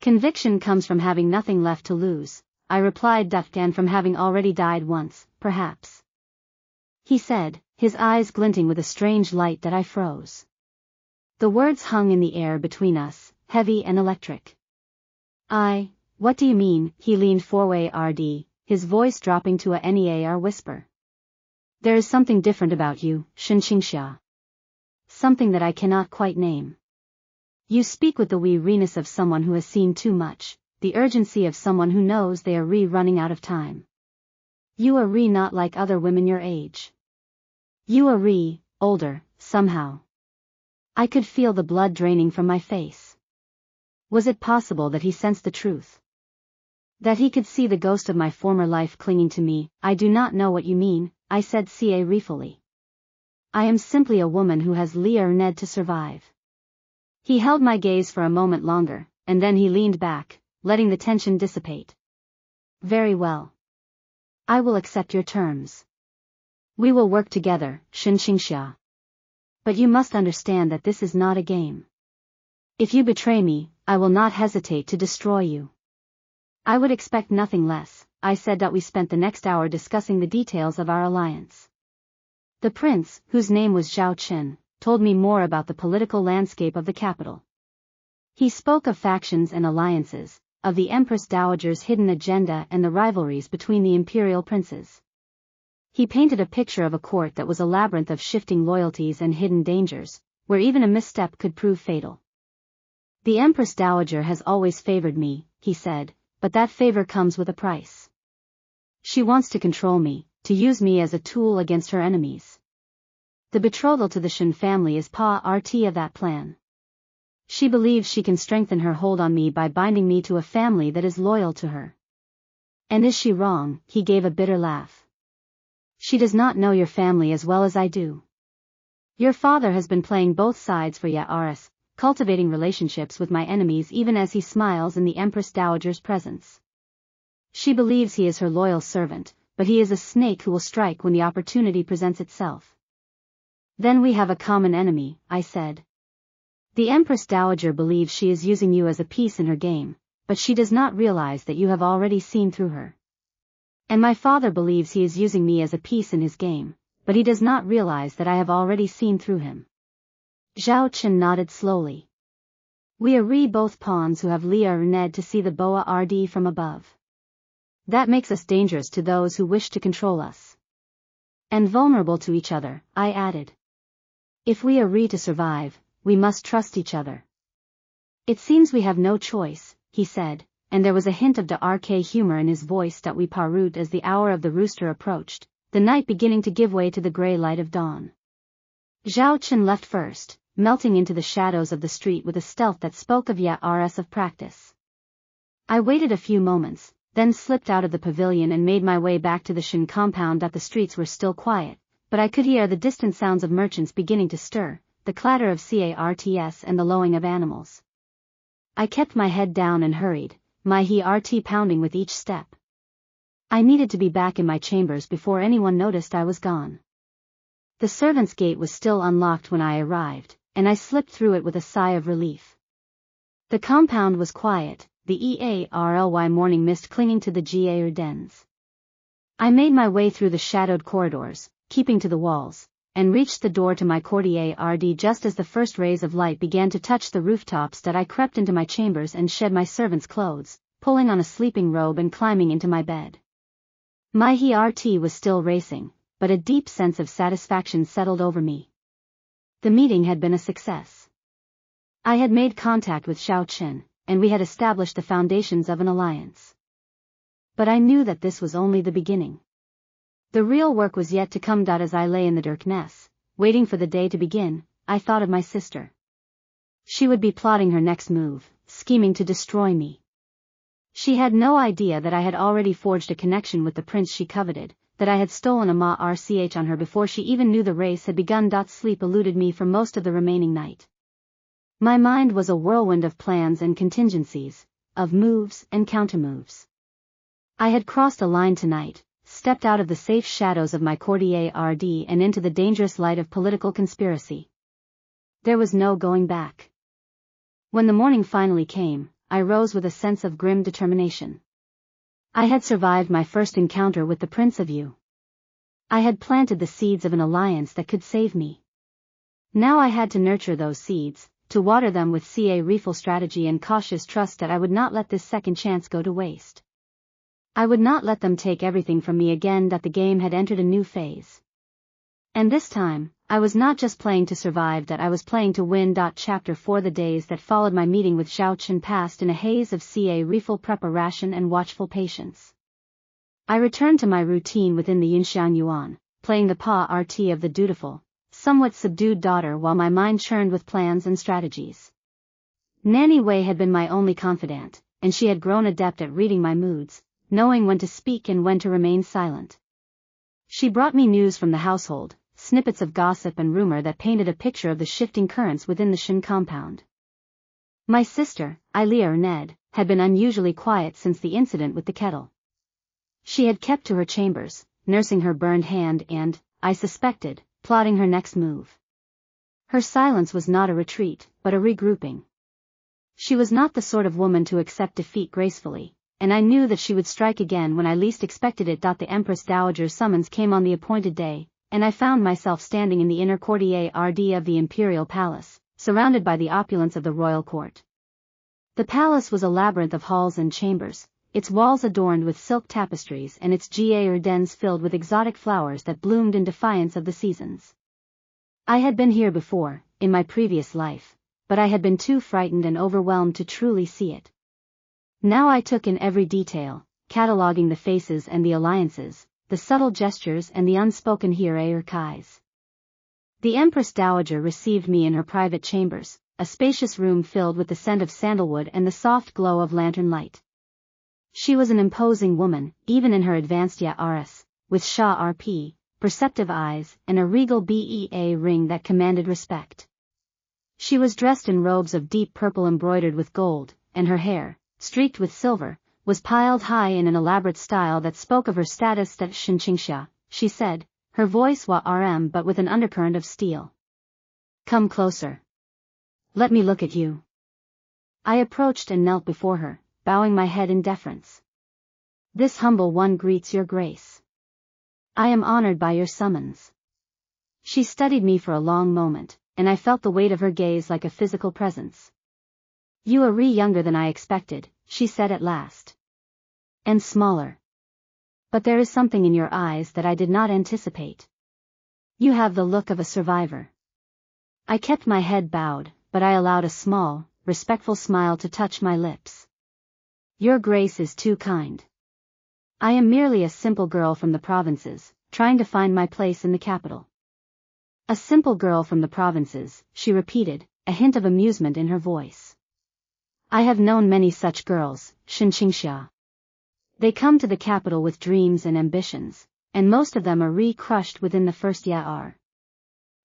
Speaker 1: Conviction comes from having nothing left to lose, I replied, and from having already died once, perhaps. He said, his eyes glinting with a strange light that I froze. The words hung in the air between us, heavy and electric. What do you mean? He leaned forward, his voice dropping to a near whisper. There is something different about you, Yunxiang. Something that I cannot quite name. You speak with the weariness of someone who has seen too much, the urgency of someone who knows they are running out of time. You are not like other women your age. You are older, somehow. I could feel the blood draining from my face. Was it possible that he sensed the truth? That he could see the ghost of my former life clinging to me? I do not know what you mean, I said ruefully. I am simply a woman who has learned to survive. He held my gaze for a moment longer, and then he leaned back, letting the tension dissipate. Very well. I will accept your terms. We will work together, Yunxiang. But you must understand that this is not a game. If you betray me, I will not hesitate to destroy you. I would expect nothing less, I said. That we spent the next hour discussing the details of our alliance. The prince, whose name was Zhao Qin, told me more about the political landscape of the capital. He spoke of factions and alliances, of the Empress Dowager's hidden agenda and the rivalries between the imperial princes. He painted a picture of a court that was a labyrinth of shifting loyalties and hidden dangers, where even a misstep could prove fatal. The Empress Dowager has always favored me, he said, but that favor comes with a price. She wants to control me, to use me as a tool against her enemies. The betrothal to the Shen family is part of that plan. She believes she can strengthen her hold on me by binding me to a family that is loyal to her. And is she wrong? He gave a bitter laugh. She does not know your family as well as I do. Your father has been playing both sides for years, cultivating relationships with my enemies even as he smiles in the Empress Dowager's presence. She believes he is her loyal servant, but he is a snake who will strike when the opportunity presents itself. Then we have a common enemy, I said. The Empress Dowager believes she is using you as a piece in her game, but she does not realize that you have already seen through her. And my father believes he is using me as a piece in his game, but he does not realize that I have already seen through him. Zhao Qin nodded slowly. We are both pawns who have learned to see the boa rd from above. That makes us dangerous to those who wish to control us. And vulnerable to each other, I added. If we are to survive, we must trust each other. It seems we have no choice, he said, and there was a hint of dark humor in his voice that we parut as the hour of the rooster approached, the night beginning to give way to the gray light of dawn. Zhao Qin left first, melting into the shadows of the street with a stealth that spoke of years of practice. I waited a few moments, then slipped out of the pavilion and made my way back to the Shen compound. That the streets were still quiet, but I could hear the distant sounds of merchants beginning to stir, the clatter of carts and the lowing of animals. I kept my head down and hurried, my heart pounding with each step. I needed to be back in my chambers before anyone noticed I was gone. The servants' gate was still unlocked when I arrived, and I slipped through it with a sigh of relief. The compound was quiet, the early morning mist clinging to the gardens. I made my way through the shadowed corridors, keeping to the walls, and reached the door to my courtyard just as the first rays of light began to touch the rooftops. That I crept into my chambers and shed my servant's clothes, pulling on a sleeping robe and climbing into my bed. My heart was still racing, but a deep sense of satisfaction settled over me. The meeting had been a success. I had made contact with Zhao Qin, and we had established the foundations of an alliance. But I knew that this was only the beginning. The real work was yet to come. As I lay in the darkness, waiting for the day to begin, I thought of my sister. She would be plotting her next move, scheming to destroy me. She had no idea that I had already forged a connection with the prince she coveted, that I had stolen a march on her before she even knew the race had begun. Sleep eluded me for most of the remaining night. My mind was a whirlwind of plans and contingencies, of moves and countermoves. I had crossed a line tonight, stepped out of the safe shadows of my courtyard and into the dangerous light of political conspiracy. There was no going back. When the morning finally came, I rose with a sense of grim determination. I had survived my first encounter with the Prince of Yu. I had planted the seeds of an alliance that could save me. Now I had to nurture those seeds, to water them with careful strategy and cautious trust that I would not let this second chance go to waste. I would not let them take everything from me again, that the game had entered a new phase. And this time, I was not just playing to survive, that I was playing to win. Chapter 4. The days that followed my meeting with Zhao Chen passed in a haze of careful preparation and watchful patience. I returned to my routine within the Yunxiang Yuan, playing the part of the dutiful, somewhat subdued daughter while my mind churned with plans and strategies. Nanny Wei had been my only confidant, and she had grown adept at reading my moods, knowing when to speak and when to remain silent. She brought me news from the household, snippets of gossip and rumor that painted a picture of the shifting currents within the Shen compound. My sister, Ned, had been unusually quiet since the incident with the kettle. She had kept to her chambers, nursing her burned hand and, I suspected, plotting her next move. Her silence was not a retreat, but a regrouping. She was not the sort of woman to accept defeat gracefully, and I knew that she would strike again when I least expected it. The Empress Dowager's summons came on the appointed day, and I found myself standing in the inner courtyard of the imperial palace, surrounded by the opulence of the royal court. The palace was a labyrinth of halls and chambers, its walls adorned with silk tapestries and its gardens filled with exotic flowers that bloomed in defiance of the seasons. I had been here before, in my previous life, but I had been too frightened and overwhelmed to truly see it. Now I took in every detail, cataloging the faces and the alliances, the subtle gestures and the unspoken hierarchies. The Empress Dowager received me in her private chambers, a spacious room filled with the scent of sandalwood and the soft glow of lantern light. She was an imposing woman, even in her advanced years, with sharp, perceptive eyes and a regal bea ring that commanded respect. She was dressed in robes of deep purple embroidered with gold, and her hair, streaked with silver, was piled high in an elaborate style that spoke of her status. That Shinqingxia, she said, her voice but with an undercurrent of steel. Come closer. Let me look at you. I approached and knelt before her, bowing my head in deference. This humble one greets your grace. I am honored by your summons. She studied me for a long moment, and I felt the weight of her gaze like a physical presence. You are younger than I expected, she said at last. And smaller. But there is something in your eyes that I did not anticipate. You have the look of a survivor. I kept my head bowed, but I allowed a small, respectful smile to touch my lips. Your grace is too kind. I am merely a simple girl from the provinces, trying to find my place in the capital. A simple girl from the provinces, she repeated, a hint of amusement in her voice. I have known many such girls, Shinqingxia. They come to the capital with dreams and ambitions, and most of them are crushed within the first year.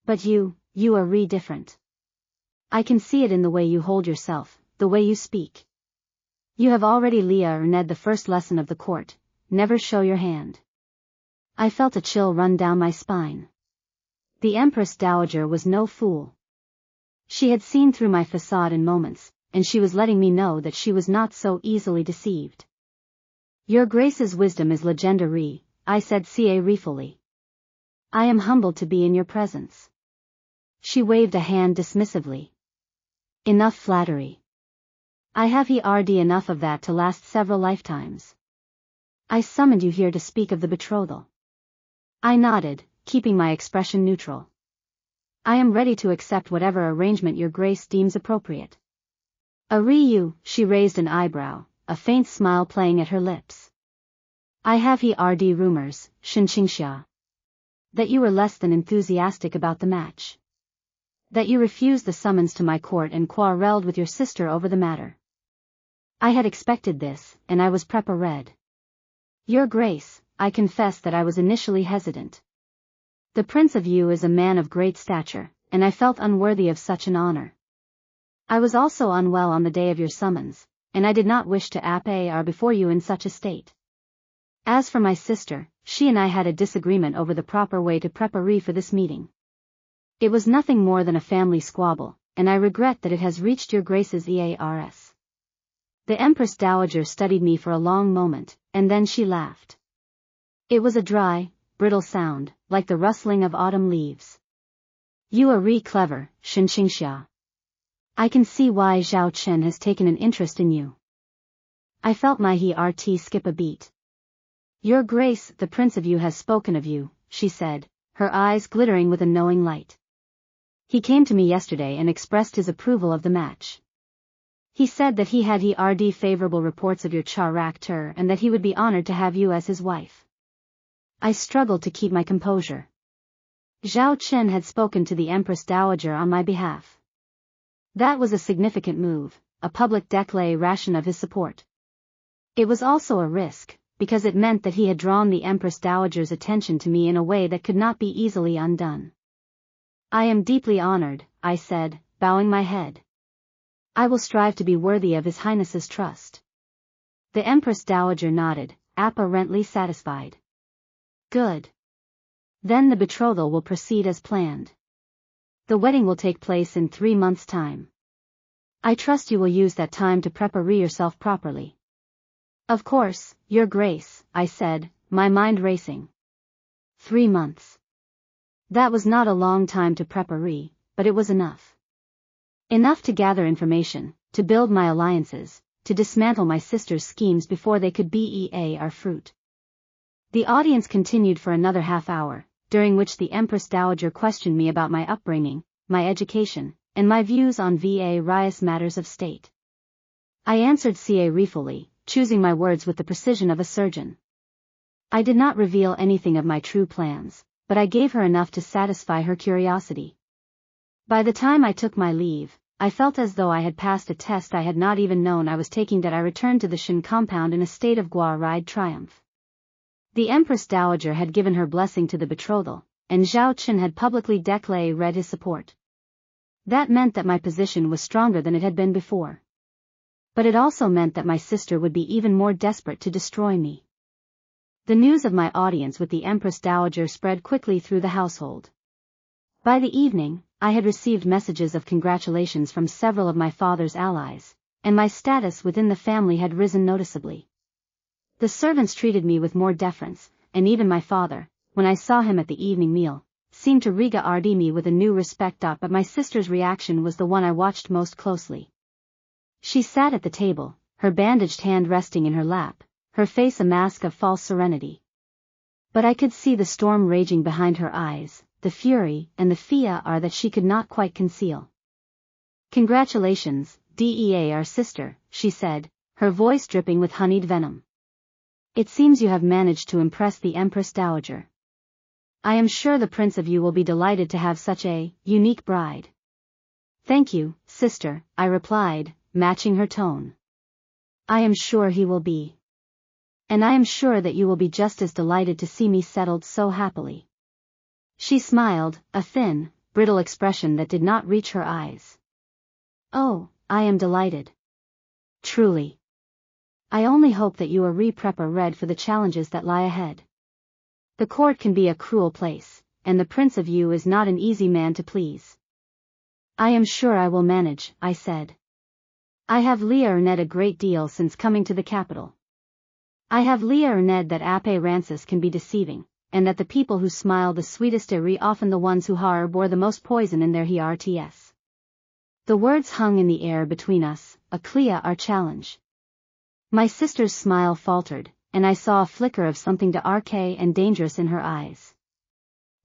Speaker 1: But you are different. I can see it in the way you hold yourself, the way you speak. You have already learned the first lesson of the court, never show your hand. I felt a chill run down my spine. The Empress Dowager was no fool. She had seen through my facade in moments, and she was letting me know that she was not so easily deceived. Your Grace's wisdom is legendary, I said carefully. I am humbled to be in your presence. She waved a hand dismissively. Enough flattery. I have heard enough of that to last several lifetimes. I summoned you here to speak of the betrothal. I nodded, keeping my expression neutral. I am ready to accept whatever arrangement your Grace deems appropriate. She raised an eyebrow, a faint smile playing at her lips. I have heard rumors, Shinqingxia. That you were less than enthusiastic about the match. That you refused the summons to my court and quarreled with your sister over the matter. I had expected this, and I was prepared. Your Grace, I confess that I was initially hesitant. The Prince of Yu is a man of great stature, and I felt unworthy of such an honor. I was also unwell on the day of your summons, and I did not wish to appear before you in such a state. As for my sister, she and I had a disagreement over the proper way to prepare for this meeting. It was nothing more than a family squabble, and I regret that it has reached your grace's ears. The Empress Dowager studied me for a long moment, and then she laughed. It was a dry, brittle sound, like the rustling of autumn leaves. You are clever, Xinxia. I can see why Zhao Chen has taken an interest in you. I felt my heart skip a beat. Your Grace, the Prince of Yu has spoken of you, she said, her eyes glittering with a knowing light. He came to me yesterday and expressed his approval of the match. He said that he had heard favorable reports of your character and that he would be honored to have you as his wife. I struggled to keep my composure. Zhao Chen had spoken to the Empress Dowager on my behalf. That was a significant move, a public declaration of his support. It was also a risk, because it meant that he had drawn the Empress Dowager's attention to me in a way that could not be easily undone. I am deeply honored, I said, bowing my head. I will strive to be worthy of His Highness's trust. The Empress Dowager nodded, apparently satisfied. Good. Then the betrothal will proceed as planned. The wedding will take place in 3 months' time. I trust you will use that time to prepare yourself properly. Of course, Your Grace, I said, my mind racing. 3 months. That was not a long time to prepare, but it was enough. Enough to gather information, to build my alliances, to dismantle my sister's schemes before they could bear fruit. The audience continued for another half hour, during which the Empress Dowager questioned me about my upbringing, my education, and my views on various matters of state. I answered ruefully, choosing my words with the precision of a surgeon. I did not reveal anything of my true plans, but I gave her enough to satisfy her curiosity. By the time I took my leave, I felt as though I had passed a test I had not even known I was taking. That I returned to the Shen compound in a state of guarried triumph. The Empress Dowager had given her blessing to the betrothal, and Zhao Chen had publicly declared his support. That meant that my position was stronger than it had been before. But it also meant that my sister would be even more desperate to destroy me. The news of my audience with the Empress Dowager spread quickly through the household. By the evening, I had received messages of congratulations from several of my father's allies, and my status within the family had risen noticeably. The servants treated me with more deference, and even my father, when I saw him at the evening meal, seemed to regard me with a new respect. But my sister's reaction was the one I watched most closely. She sat at the table, her bandaged hand resting in her lap, her face a mask of false serenity. But I could see the storm raging behind her eyes, the fury and the fear that she could not quite conceal. Congratulations, our sister, she said, her voice dripping with honeyed venom. It seems you have managed to impress the Empress Dowager. I am sure the Prince of Yu will be delighted to have such a unique bride. Thank you, sister, I replied, matching her tone. I am sure he will be. And I am sure that you will be just as delighted to see me settled so happily. She smiled, a thin, brittle expression that did not reach her eyes. Oh, I am delighted. Truly. I only hope that you are prepared for the challenges that lie ahead. The court can be a cruel place, and the Prince of Yu is not an easy man to please. I am sure I will manage, I said. I have learned a great deal since coming to the capital. I have learned that appearances can be deceiving, and that the people who smile the sweetest are often the ones who harbor the most poison in their hearts. The words hung in the air between us, a clear challenge. My sister's smile faltered, and I saw a flicker of something dark and dangerous in her eyes.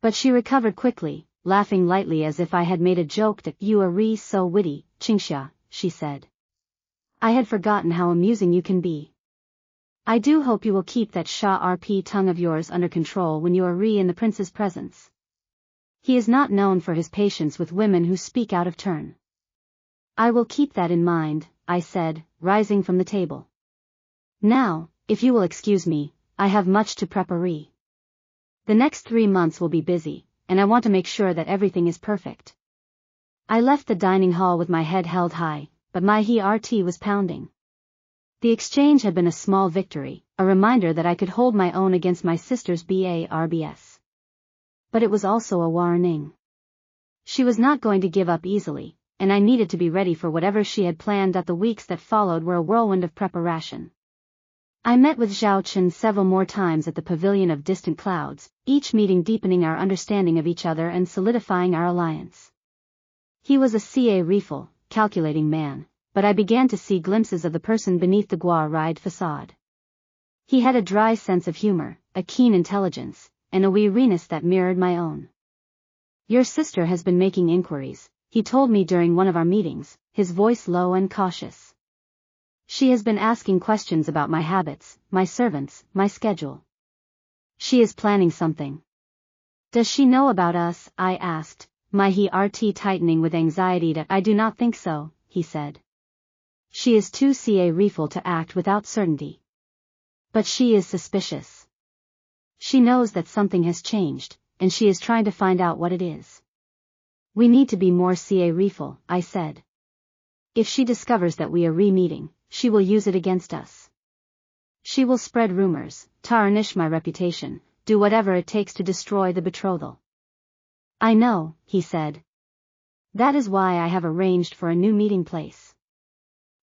Speaker 1: But she recovered quickly, laughing lightly as if I had made a joke. That you are so witty, Xinxia, she said. I had forgotten how amusing you can be. I do hope you will keep that sharp tongue of yours under control when you are in the prince's presence. He is not known for his patience with women who speak out of turn. I will keep that in mind, I said, rising from the table. Now, if you will excuse me, I have much to prepare. The next 3 months will be busy, and I want to make sure that everything is perfect. I left the dining hall with my head held high, but my heart was pounding. The exchange had been a small victory, a reminder that I could hold my own against my sister's barbs. But it was also a warning. She was not going to give up easily, and I needed to be ready for whatever she had planned. The weeks that followed were a whirlwind of preparation. I met with Zhao Chen several more times at the Pavilion of Distant Clouds, each meeting deepening our understanding of each other and solidifying our alliance. He was a careful, calculating man, but I began to see glimpses of the person beneath the gua-ride facade. He had a dry sense of humor, a keen intelligence, and a weariness that mirrored my own. "Your sister has been making inquiries," he told me during one of our meetings, his voice low and cautious. "She has been asking questions about my habits, my servants, my schedule. She is planning something." "Does she know about us?" I asked, my heart tightening with anxiety. "I do not think so," he said. "She is too careful to act without certainty. But she is suspicious. She knows that something has changed, and she is trying to find out what it is." "We need to be more careful," I said. "If she discovers that we are re-meeting, she will use it against us. She will spread rumors, tarnish my reputation, do whatever it takes to destroy the betrothal." "I know," he said. "That is why I have arranged for a new meeting place.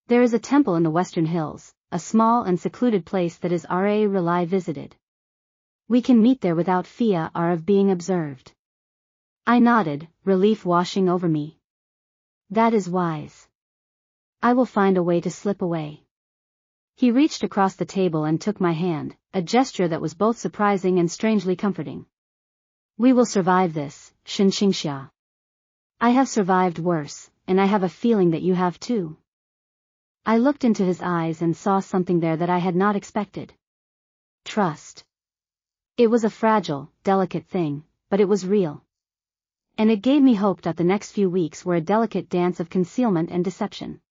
Speaker 1: There is a temple in the Western Hills, a small and secluded place that is rarely visited. We can meet there without fear of being observed." I nodded, relief washing over me. "That is wise. I will find a way to slip away." He reached across the table and took my hand, a gesture that was both surprising and strangely comforting. "We will survive this, Xinxia. I have survived worse, and I have a feeling that you have too." I looked into his eyes and saw something there that I had not expected. Trust. It was a fragile, delicate thing, but it was real. And it gave me hope that the next few weeks were a delicate dance of concealment and deception.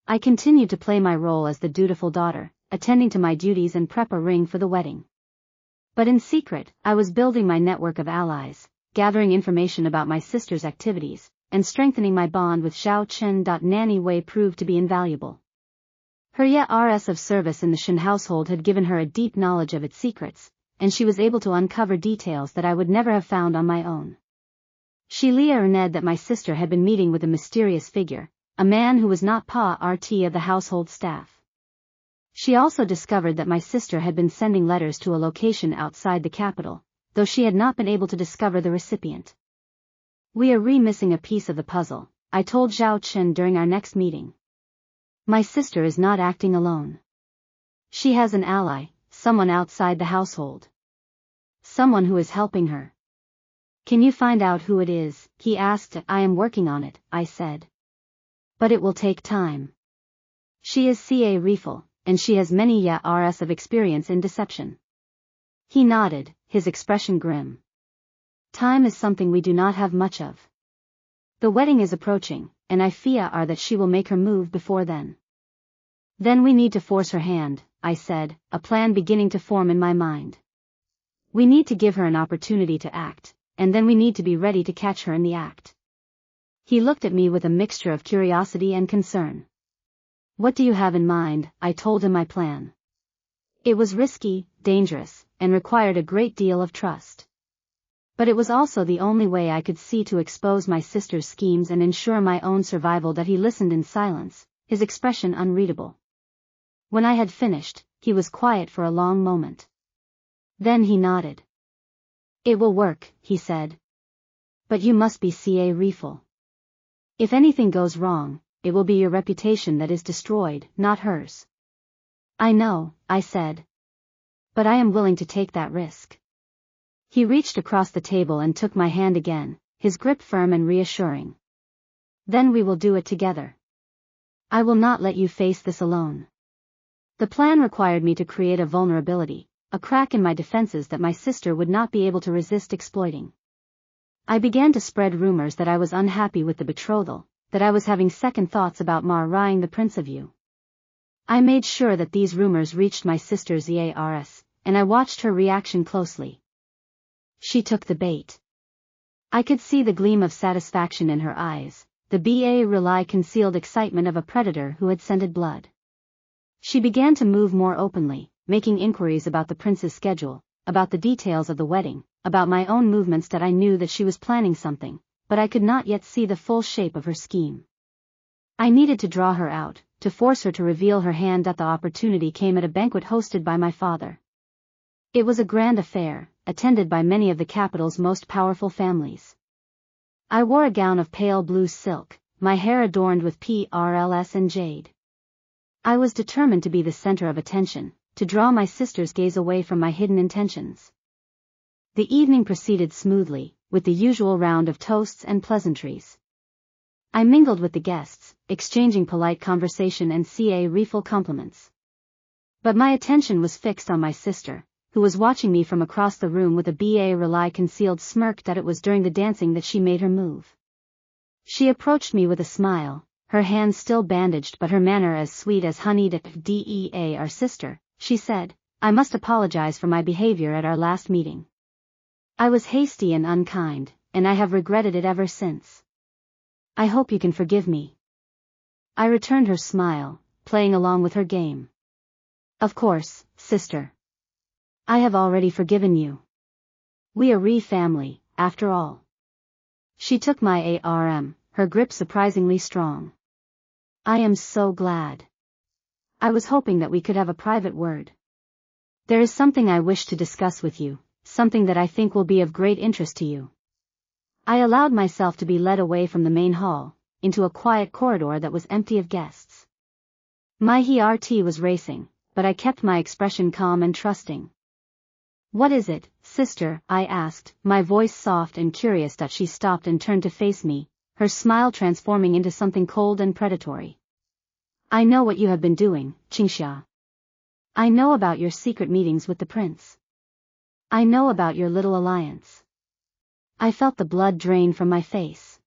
Speaker 1: I continued to play my role as the dutiful daughter, attending to my duties and preparing for the wedding. But in secret, I was building my network of allies, gathering information about my sister's activities, and strengthening my bond with Zhao Chen. Nanny Wei proved to be invaluable. Her years of service in the Shen household had given her a deep knowledge of its secrets, and she was able to uncover details that I would never have found on my own. She learned that my sister had been meeting with a mysterious figure, a man who was not part of the household staff. She also discovered that my sister had been sending letters to a location outside the capital, though she had not been able to discover the recipient. "We are missing a piece of the puzzle," I told Zhao Chen during our next meeting. "My sister is not acting alone. She has an ally, someone outside the household. Someone who is helping her." "Can you find out who it is?" he asked. "I am working on it," I said. "But it will take time. She is careful, and she has many years of experience in deception." He nodded, his expression grim. "Time is something we do not have much of. The wedding is approaching, and I fear that she will make her move before then." "Then we need to force her hand," I said, a plan beginning to form in my mind. "We need to give her an opportunity to act, and then we need to be ready to catch her in the act." He looked at me with a mixture of curiosity and concern. "What do you have in mind?" I told him my plan. It was risky, dangerous, and required a great deal of trust. But it was also the only way I could see to expose my sister's schemes and ensure my own survival. That he listened in silence, his expression unreadable. When I had finished, he was quiet for a long moment. Then he nodded. "It will work," he said. "But you must be careful. If anything goes wrong, it will be your reputation that is destroyed, not hers." "I know," I said. "But I am willing to take that risk." He reached across the table and took my hand again, his grip firm and reassuring. "Then we will do it together. I will not let you face this alone." The plan required me to create a vulnerability, a crack in my defenses that my sister would not be able to resist exploiting. I began to spread rumors that I was unhappy with the betrothal, that I was having second thoughts about marrying the Prince of Yu. I made sure that these rumors reached my sister's ears, and I watched her reaction closely. She took the bait. I could see the gleam of satisfaction in her eyes, the concealed excitement of a predator who had scented blood. She began to move more openly, making inquiries about the prince's schedule, about the details of the wedding, about my own movements. That I knew that she was planning something, but I could not yet see the full shape of her scheme. I needed to draw her out, to force her to reveal her hand. That the opportunity came at a banquet hosted by my father. It was a grand affair, attended by many of the capital's most powerful families. I wore a gown of pale blue silk, my hair adorned with pearls and jade. I was determined to be the center of attention, to draw my sister's gaze away from my hidden intentions. The evening proceeded smoothly, with the usual round of toasts and pleasantries. I mingled with the guests, exchanging polite conversation and refill compliments. But my attention was fixed on my sister, who was watching me from across the room with a concealed smirk. That it was during the dancing that she made her move. She approached me with a smile, her hands still bandaged but her manner as sweet as honey. Our sister, she said, I must apologize for my behavior at our last meeting. I was hasty and unkind, and I have regretted it ever since. I hope you can forgive me. I returned her smile, playing along with her game. Of course, sister. I have already forgiven you. We are family, after all. She took my arm, her grip surprisingly strong. I am so glad. I was hoping that we could have a private word. There is something I wish to discuss with you, something that I think will be of great interest to you. I allowed myself to be led away from the main hall, into a quiet corridor that was empty of guests. My heart was racing, but I kept my expression calm and trusting. What is it, sister? I asked, my voice soft and curious. That she stopped and turned to face me, her smile transforming into something cold and predatory. I know what you have been doing, Yunxiang. I know about your secret meetings with the prince. I know about your little alliance. I felt the blood drain from my face.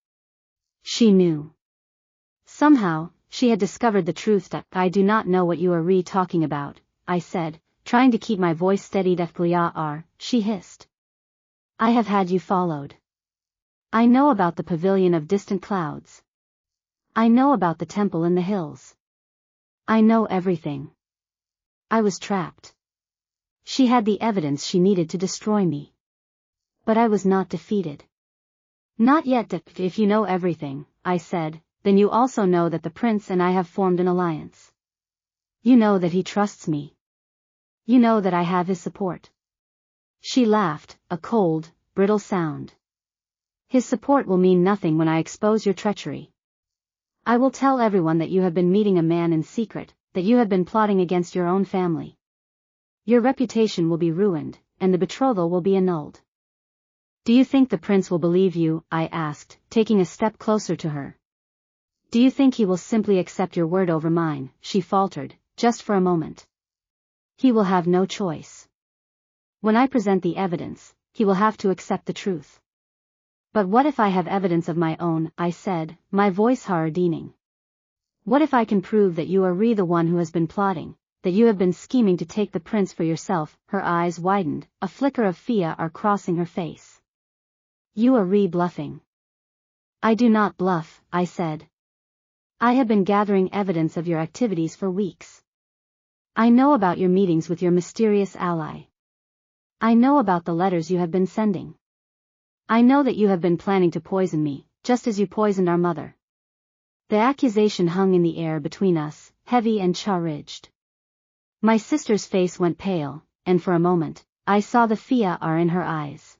Speaker 1: She knew. Somehow, she had discovered the truth. That I do not know what you are talking about, I said, trying to keep my voice steady. She hissed. I have had you followed. I know about the pavilion of distant clouds. I know about the temple in the hills. I know everything. I was trapped. She had the evidence she needed to destroy me. But I was not defeated. Not yet. If you know everything, I said, then you also know that the prince and I have formed an alliance. You know that he trusts me. You know that I have his support. She laughed, a cold, brittle sound. His support will mean nothing when I expose your treachery. I will tell everyone that you have been meeting a man in secret, that you have been plotting against your own family. Your reputation will be ruined, and the betrothal will be annulled. Do you think the prince will believe you? I asked, taking a step closer to her. Do you think he will simply accept your word over mine? She faltered, just for a moment. He will have no choice. When I present the evidence, he will have to accept the truth. But what if I have evidence of my own? I said, my voice hardening. What if I can prove that you are the one who has been plotting, that you have been scheming to take the prince for yourself? Her eyes widened, a flicker of fear crossing her face. You are bluffing. I do not bluff, I said. I have been gathering evidence of your activities for weeks. I know about your meetings with your mysterious ally. I know about the letters you have been sending. I know that you have been planning to poison me, just as you poisoned our mother. The accusation hung in the air between us, heavy and charged. My sister's face went pale, and for a moment, I saw the fear in her eyes.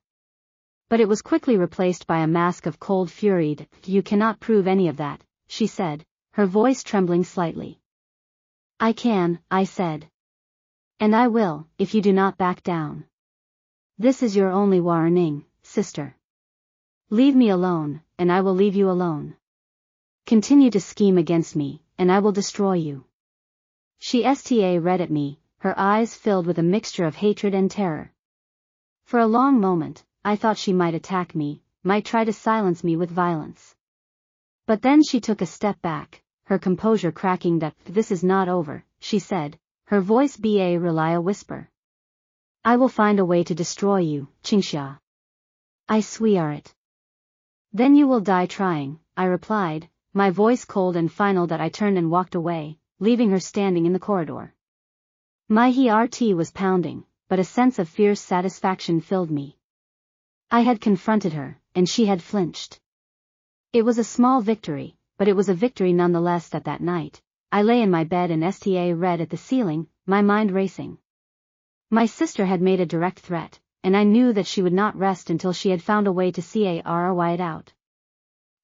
Speaker 1: But it was quickly replaced by a mask of cold fury. You cannot prove any of that, she said, her voice trembling slightly. I can, I said. And I will, if you do not back down. This is your only warning, sister. Leave me alone, and I will leave you alone. Continue to scheme against me, and I will destroy you. She read at me, her eyes filled with a mixture of hatred and terror. For a long moment, I thought she might attack me, might try to silence me with violence. But then she took a step back, her composure cracking. This is not over, she said, her voice a whisper. I will find a way to destroy you, Yunxiang. I swear it. Then you will die trying, I replied, my voice cold and final. I turned and walked away, leaving her standing in the corridor. My heart was pounding, but a sense of fierce satisfaction filled me. I had confronted her, and she had flinched. It was a small victory, but it was a victory nonetheless. That night, I lay in my bed and read at the ceiling, my mind racing. My sister had made a direct threat, and I knew that she would not rest until she had found a way to carry it out.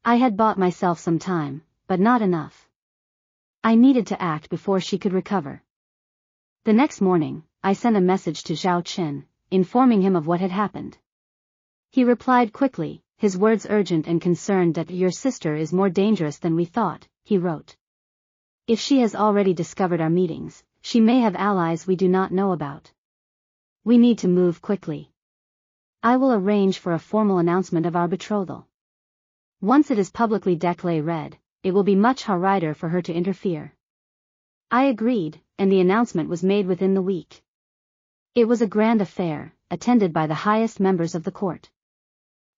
Speaker 1: I had bought myself some time, but not enough. I needed to act before she could recover. The next morning, I sent a message to Zhao Qin, informing him of what had happened. He replied quickly, his words urgent and concerned. That your sister is more dangerous than we thought, he wrote. If she has already discovered our meetings, she may have allies we do not know about. We need to move quickly. I will arrange for a formal announcement of our betrothal. Once it is publicly declared, it will be much harder for her to interfere. I agreed, and the announcement was made within the week. It was a grand affair, attended by the highest members of the court.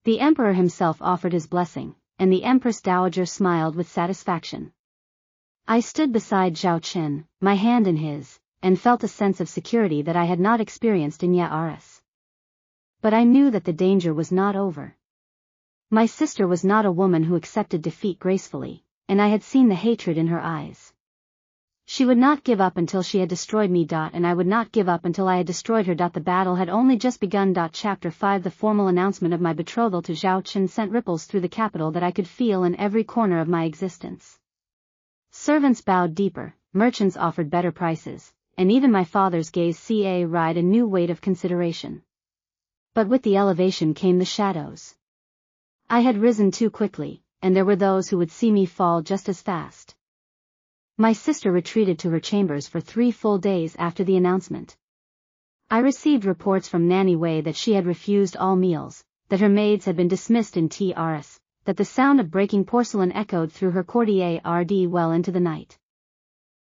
Speaker 1: The emperor himself offered his blessing, and the empress dowager smiled with satisfaction. I stood beside Zhao Qin, my hand in his, and felt a sense of security that I had not experienced in years. But I knew that the danger was not over. My sister was not a woman who accepted defeat gracefully, and I had seen the hatred in her eyes. She would not give up until she had destroyed me. And I would not give up until I had destroyed her. The battle had only just begun. Chapter 5 The formal announcement of my betrothal to Zhao Qin sent ripples through the capital that I could feel in every corner of my existence. Servants bowed deeper, merchants offered better prices, and even my father's gaze carried a new weight of consideration. But with the elevation came the shadows. I had risen too quickly, and there were those who would see me fall just as fast. My sister retreated to her chambers for 3 full days after the announcement. I received reports from Nanny Wei that she had refused all meals, that her maids had been dismissed in TRS, that the sound of breaking porcelain echoed through her courtyard well into the night.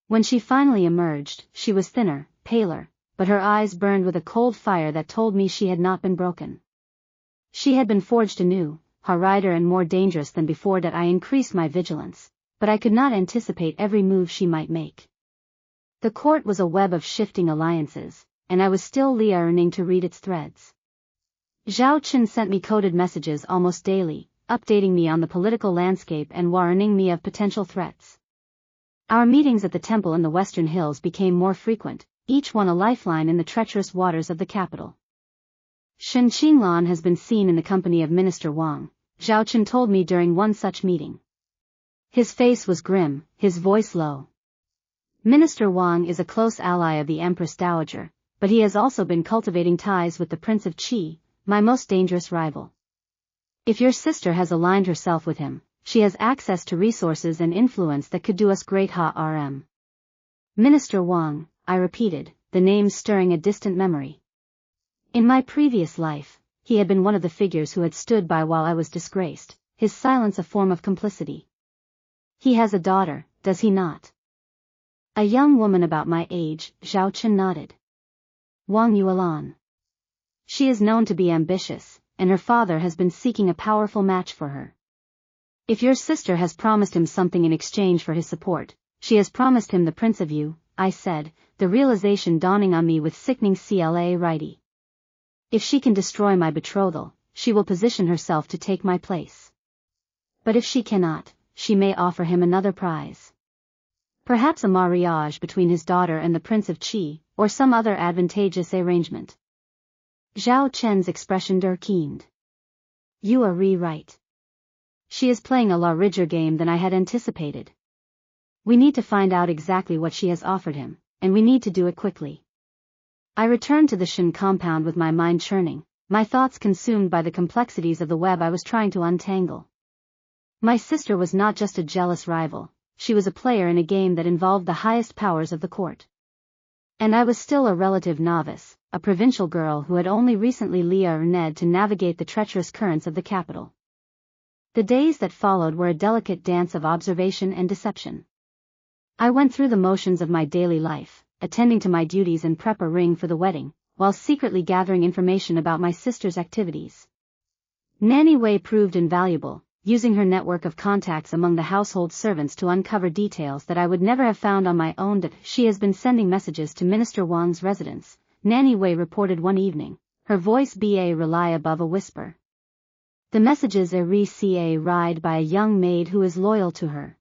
Speaker 1: When she finally emerged, she was thinner, paler, but her eyes burned with a cold fire that told me she had not been broken. She had been forged anew, harder and more dangerous than before. That I increased my vigilance, but I could not anticipate every move she might make. The court was a web of shifting alliances, and I was still learning to read its threads. Zhao Qin sent me coded messages almost daily, updating me on the political landscape and warning me of potential threats. Our meetings at the temple in the Western Hills became more frequent, each one a lifeline in the treacherous waters of the capital. Shen Qinglan has been seen in the company of Minister Wang, Zhao Qin told me during one such meeting. His face was grim, his voice low. Minister Wang is a close ally of the Empress Dowager, but he has also been cultivating ties with the Prince of Qi, my most dangerous rival. If your sister has aligned herself with him, she has access to resources and influence that could do us great harm. Minister Wang, I repeated, the name stirring a distant memory. In my previous life, he had been one of the figures who had stood by while I was disgraced, his silence a form of complicity. He has a daughter, does he not? A young woman about my age, Zhao Qin nodded. Wang Yuan. She is known to be ambitious, and her father has been seeking a powerful match for her. If your sister has promised him something in exchange for his support, she has promised him the Prince of Yu, I said, the realization dawning on me with sickening clarity. If she can destroy my betrothal, she will position herself to take my place. But if she cannot, she may offer him another prize. Perhaps a marriage between his daughter and the Prince of Qi, or some other advantageous arrangement. Zhao Qin's expression darkened. You are right. She is playing a larger game than I had anticipated. We need to find out exactly what she has offered him, and we need to do it quickly. I returned to the Shen compound with my mind churning, my thoughts consumed by the complexities of the web I was trying to untangle. My sister was not just a jealous rival, she was a player in a game that involved the highest powers of the court. And I was still a relative novice, a provincial girl who had only recently learned to navigate the treacherous currents of the capital. The days that followed were a delicate dance of observation and deception. I went through the motions of my daily life, attending to my duties and preparing for the wedding, while secretly gathering information about my sister's activities. Nanny Wei proved invaluable, using her network of contacts among the household servants to uncover details that I would never have found on my own. That she has been sending messages to Minister Wang's residence, Nanny Wei reported one evening, her voice rely above a whisper. The messages are received by a young maid who is loyal to her.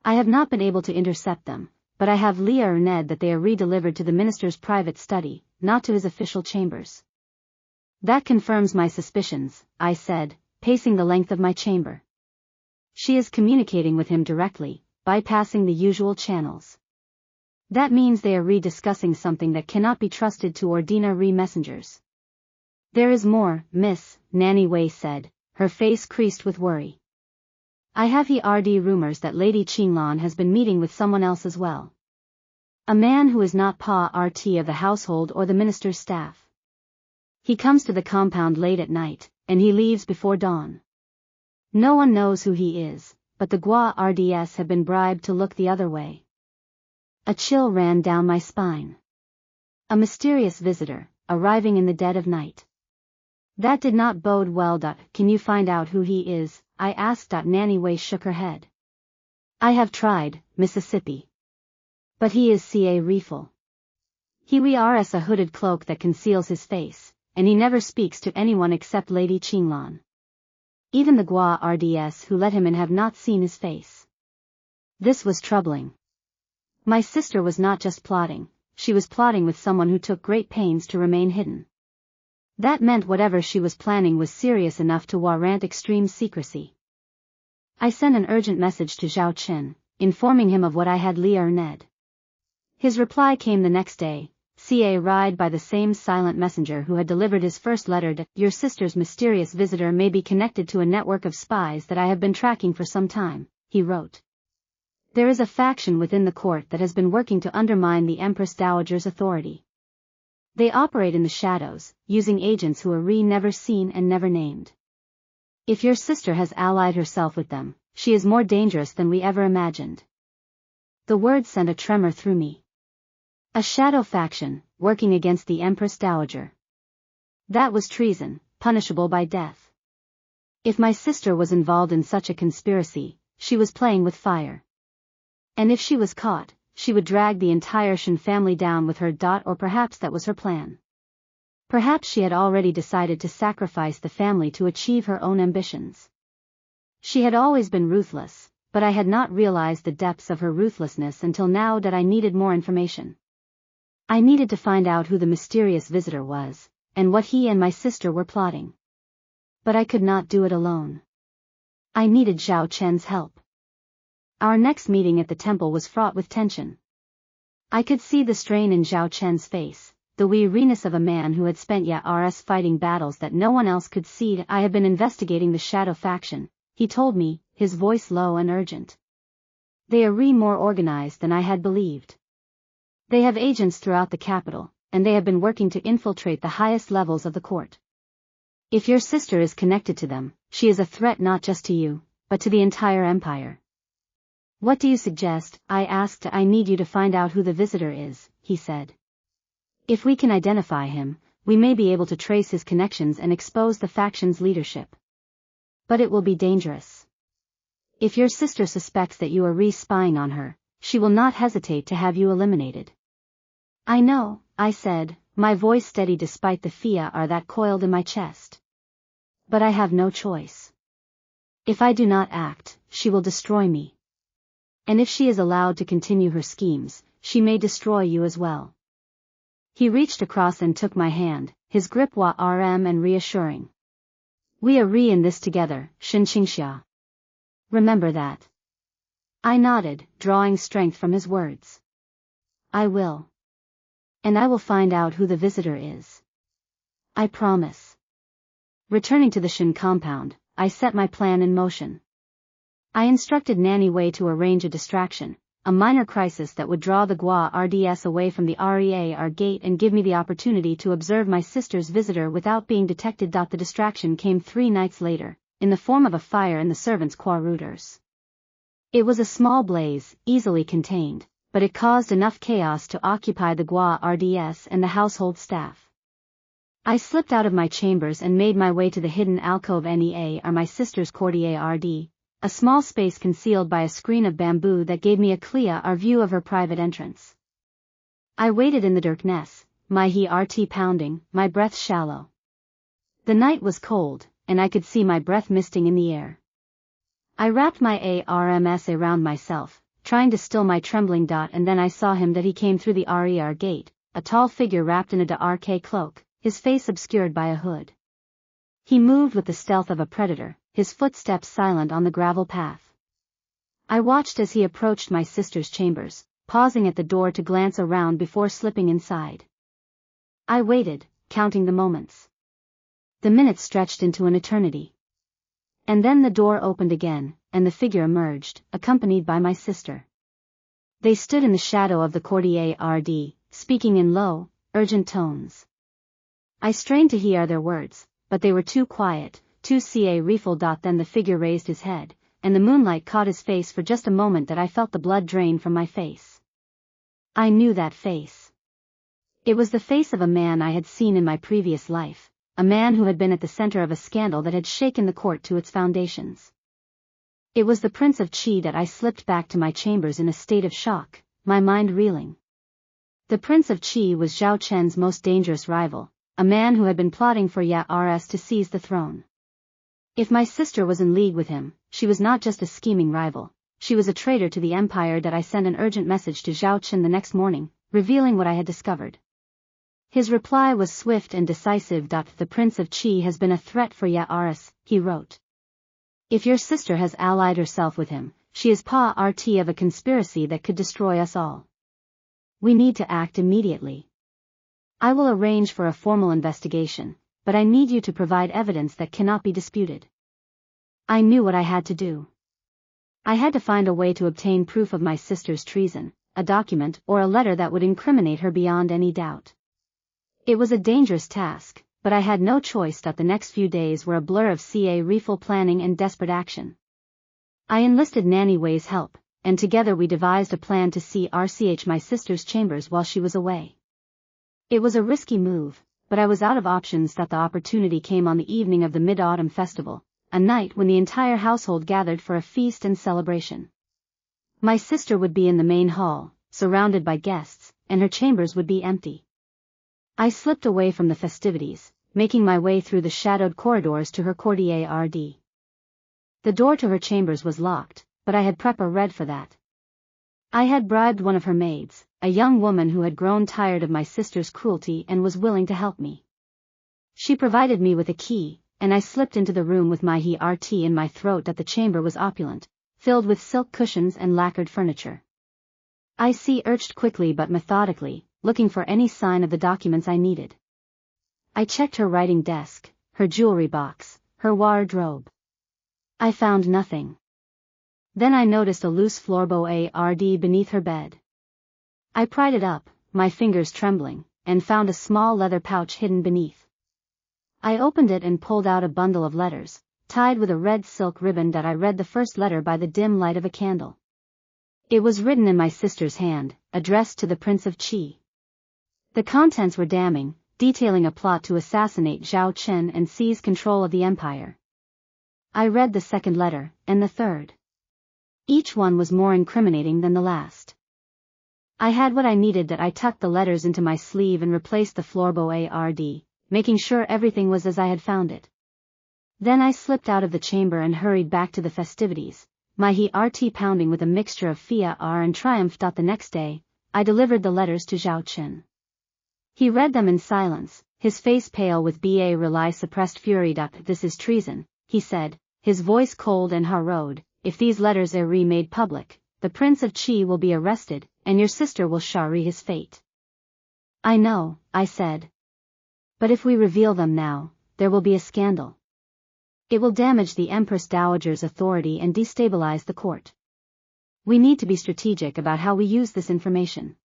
Speaker 1: I have not been able to intercept them, but I have learned that they are re-delivered to the minister's private study, not to his official chambers. That confirms my suspicions, I said, pacing the length of my chamber. She is communicating with him directly, bypassing the usual channels. That means they are re-discussing something that cannot be trusted to ordinary messengers. There is more, miss, Nanny Wei said, her face creased with worry. I have heard rumors that Lady Qinglan has been meeting with someone else as well. A man who is not part of the household or the minister's staff. He comes to the compound late at night, and he leaves before dawn. No one knows who he is, but the guards have been bribed to look the other way. A chill ran down my spine. A mysterious visitor, arriving in the dead of night. That did not bode well. Can you find out who he is? I asked. Nanny Wei shook her head. I have tried, Mississippi. But he is ca reeful. He wears a hooded cloak that conceals his face, and he never speaks to anyone except Lady Qinglan. Even the guards who let him in have not seen his face. This was troubling. My sister was not just plotting, she was plotting with someone who took great pains to remain hidden. That meant whatever she was planning was serious enough to warrant extreme secrecy. I sent an urgent message to Zhao Chen, informing him of what I had learned. His reply came the next day, ride by the same silent messenger who had delivered his first letter. Your sister's mysterious visitor may be connected to a network of spies that I have been tracking for some time, he wrote. There is a faction within the court that has been working to undermine the Empress Dowager's authority. They operate in the shadows, using agents who are never seen and never named. If your sister has allied herself with them, she is more dangerous than we ever imagined. The word sent a tremor through me. A shadow faction, working against the Empress Dowager. That was treason, punishable by death. If my sister was involved in such a conspiracy, she was playing with fire. And if she was caught, she would drag the entire Shen family down with her. Or perhaps that was her plan. Perhaps she had already decided to sacrifice the family to achieve her own ambitions. She had always been ruthless, but I had not realized the depths of her ruthlessness until now. I needed more information. I needed to find out who the mysterious visitor was, and what he and my sister were plotting. But I could not do it alone. I needed Zhao Chen's help. Our next meeting at the temple was fraught with tension. I could see the strain in Zhao Chen's face, the weariness of a man who had spent years fighting battles that no one else could see. I have been investigating the shadow faction, he told me, his voice low and urgent. They are more organized than I had believed. They have agents throughout the capital, and they have been working to infiltrate the highest levels of the court. If your sister is connected to them, she is a threat not just to you, but to the entire empire. What do you suggest? I asked. I need you to find out who the visitor is, he said. If we can identify him, we may be able to trace his connections and expose the faction's leadership. But it will be dangerous. If your sister suspects that you are spying on her, she will not hesitate to have you eliminated. I know, I said, my voice steady despite the fear that coiled in my chest. But I have no choice. If I do not act, she will destroy me. And if she is allowed to continue her schemes, she may destroy you as well. He reached across and took my hand, his grip warm and reassuring. We are in this together, Xinqingxia. Remember that. I nodded, drawing strength from his words. I will. And I will find out who the visitor is. I promise. Returning to the Shen compound, I set my plan in motion. I instructed Nanny Wei to arrange a distraction, a minor crisis that would draw the guards away from the REAR gate and give me the opportunity to observe my sister's visitor without being detected. The distraction came 3 nights later, in the form of a fire in the servants' quarters. It was a small blaze, easily contained, but it caused enough chaos to occupy the guards and the household staff. I slipped out of my chambers and made my way to the hidden alcove Nea or my sister's courtyard, a small space concealed by a screen of bamboo that gave me a clear view of her private entrance. I waited in the darkness, my heart pounding, my breath shallow. The night was cold, and I could see my breath misting in the air. I wrapped my arms around myself, trying to still my trembling, and then I saw him that he came through the RER gate, a tall figure wrapped in a dark cloak, his face obscured by a hood. He moved with the stealth of a predator, his footsteps silent on the gravel path. I watched as he approached my sister's chambers, pausing at the door to glance around before slipping inside. I waited, counting the moments. The minutes stretched into an eternity. And then the door opened again, and the figure emerged, accompanied by my sister. They stood in the shadow of the courtyard, speaking in low, urgent tones. I strained to hear their words, but they were too quiet, too refill. Then the figure raised his head, and the moonlight caught his face for just a moment that I felt the blood drain from my face. I knew that face. It was the face of a man I had seen in my previous life, a man who had been at the center of a scandal that had shaken the court to its foundations. It was the Prince of Qi. That I slipped back to my chambers in a state of shock, my mind reeling. The Prince of Qi was Zhao Chen's most dangerous rival, a man who had been plotting for years to seize the throne. If my sister was in league with him, she was not just a scheming rival, she was a traitor to the empire. That I sent an urgent message to Zhao Chen the next morning, revealing what I had discovered. His reply was swift and decisive. The Prince of Qi has been a threat for years, he wrote. If your sister has allied herself with him, she is part of a conspiracy that could destroy us all. We need to act immediately. I will arrange for a formal investigation, but I need you to provide evidence that cannot be disputed. I knew what I had to do. I had to find a way to obtain proof of my sister's treason, a document or a letter that would incriminate her beyond any doubt. It was a dangerous task, but I had no choice. The next few days were a blur of refill planning and desperate action. I enlisted Nanny Wei's help, and together we devised a plan to search my sister's chambers while she was away. It was a risky move, but I was out of options. The opportunity came on the evening of the Mid-Autumn Festival, a night when the entire household gathered for a feast and celebration. My sister would be in the main hall, surrounded by guests, and her chambers would be empty. I slipped away from the festivities, making my way through the shadowed corridors to her courtyard. The door to her chambers was locked, but I had prepared for that. I had bribed one of her maids, a young woman who had grown tired of my sister's cruelty and was willing to help me. She provided me with a key, and I slipped into the room with my heart in my throat. The chamber was opulent, filled with silk cushions and lacquered furniture. I searched quickly but methodically, looking for any sign of the documents I needed. I checked her writing desk, her jewelry box, her wardrobe. I found nothing. Then I noticed a loose floorboard beneath her bed. I pried it up, my fingers trembling, and found a small leather pouch hidden beneath. I opened it and pulled out a bundle of letters, tied with a red silk ribbon. I read the first letter by the dim light of a candle. It was written in my sister's hand, addressed to the Prince of Qi. The contents were damning, detailing a plot to assassinate Zhao Chen and seize control of the empire. I read the second letter, and the third. Each one was more incriminating than the last. I had what I needed. I tucked the letters into my sleeve and replaced the floorboard, making sure everything was as I had found it. Then I slipped out of the chamber and hurried back to the festivities, my heart pounding with a mixture of fear and triumph. The next day, I delivered the letters to Zhao Chen. He read them in silence, his face pale with suppressed fury. This is treason, he said, his voice cold and harrowed. If these letters are made public, the Prince of Qi will be arrested, and your sister will share his fate. I know, I said. But if we reveal them now, there will be a scandal. It will damage the Empress Dowager's authority and destabilize the court. We need to be strategic about how we use this information.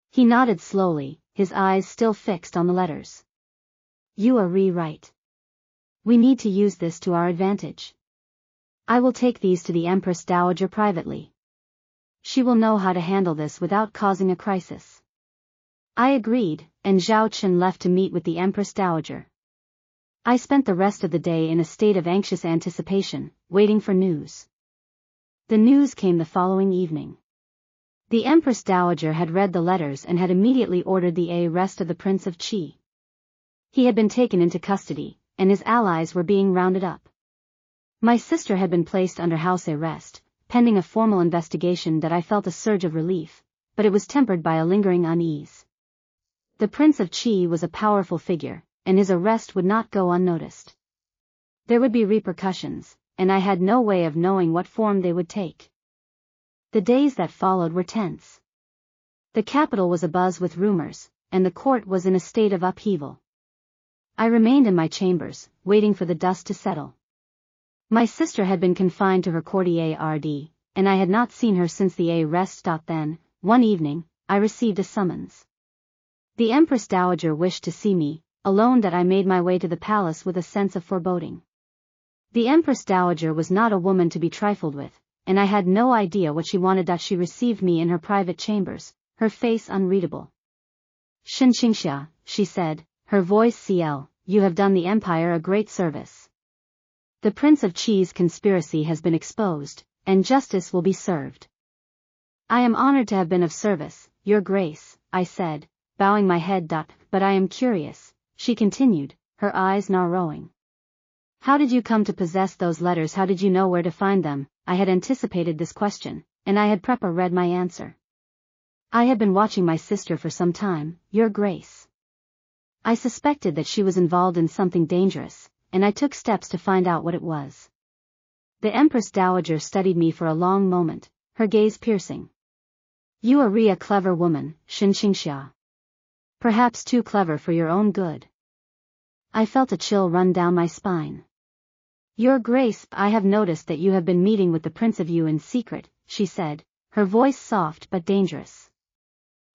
Speaker 1: He nodded slowly, his eyes still fixed on the letters. You are right. We need to use this to our advantage. I will take these to the Empress Dowager privately. She will know how to handle this without causing a crisis. I agreed, and Zhao Qin left to meet with the Empress Dowager. I spent the rest of the day in a state of anxious anticipation, waiting for news. The news came the following evening. The Empress Dowager had read the letters and had immediately ordered the arrest of the Prince of Qi. He had been taken into custody, and his allies were being rounded up. My sister had been placed under house arrest, pending a formal investigation. That I felt a surge of relief, but it was tempered by a lingering unease. The Prince of Qi was a powerful figure, and his arrest would not go unnoticed. There would be repercussions, and I had no way of knowing what form they would take. The days that followed were tense. The capital was abuzz with rumors, and the court was in a state of upheaval. I remained in my chambers, waiting for the dust to settle. My sister had been confined to her courtyard, and I had not seen her since the arrest. Then, one evening, I received a summons. The Empress Dowager wished to see me, alone. That I made my way to the palace with a sense of foreboding. The Empress Dowager was not a woman to be trifled with, and I had no idea what she wanted. She received me in her private chambers, her face unreadable. "Xinxia," she said, her voice cl, "You have done the empire a great service. The Prince of Qi's conspiracy has been exposed, and justice will be served." "I am honored to have been of service, Your Grace," I said, bowing my head. "But I am curious," she continued, her eyes narrowing. "How did you come to possess those letters? How did you know where to find them?" I had anticipated this question, and I had read my answer. "I had been watching my sister for some time, Your Grace. I suspected that she was involved in something dangerous, and I took steps to find out what it was." The Empress Dowager studied me for a long moment, her gaze piercing. "You are a clever woman, Xinxia. Perhaps too clever for your own good." I felt a chill run down my spine. "Your Grace, I have noticed that you have been meeting with the Prince of Yu in secret," she said, her voice soft but dangerous.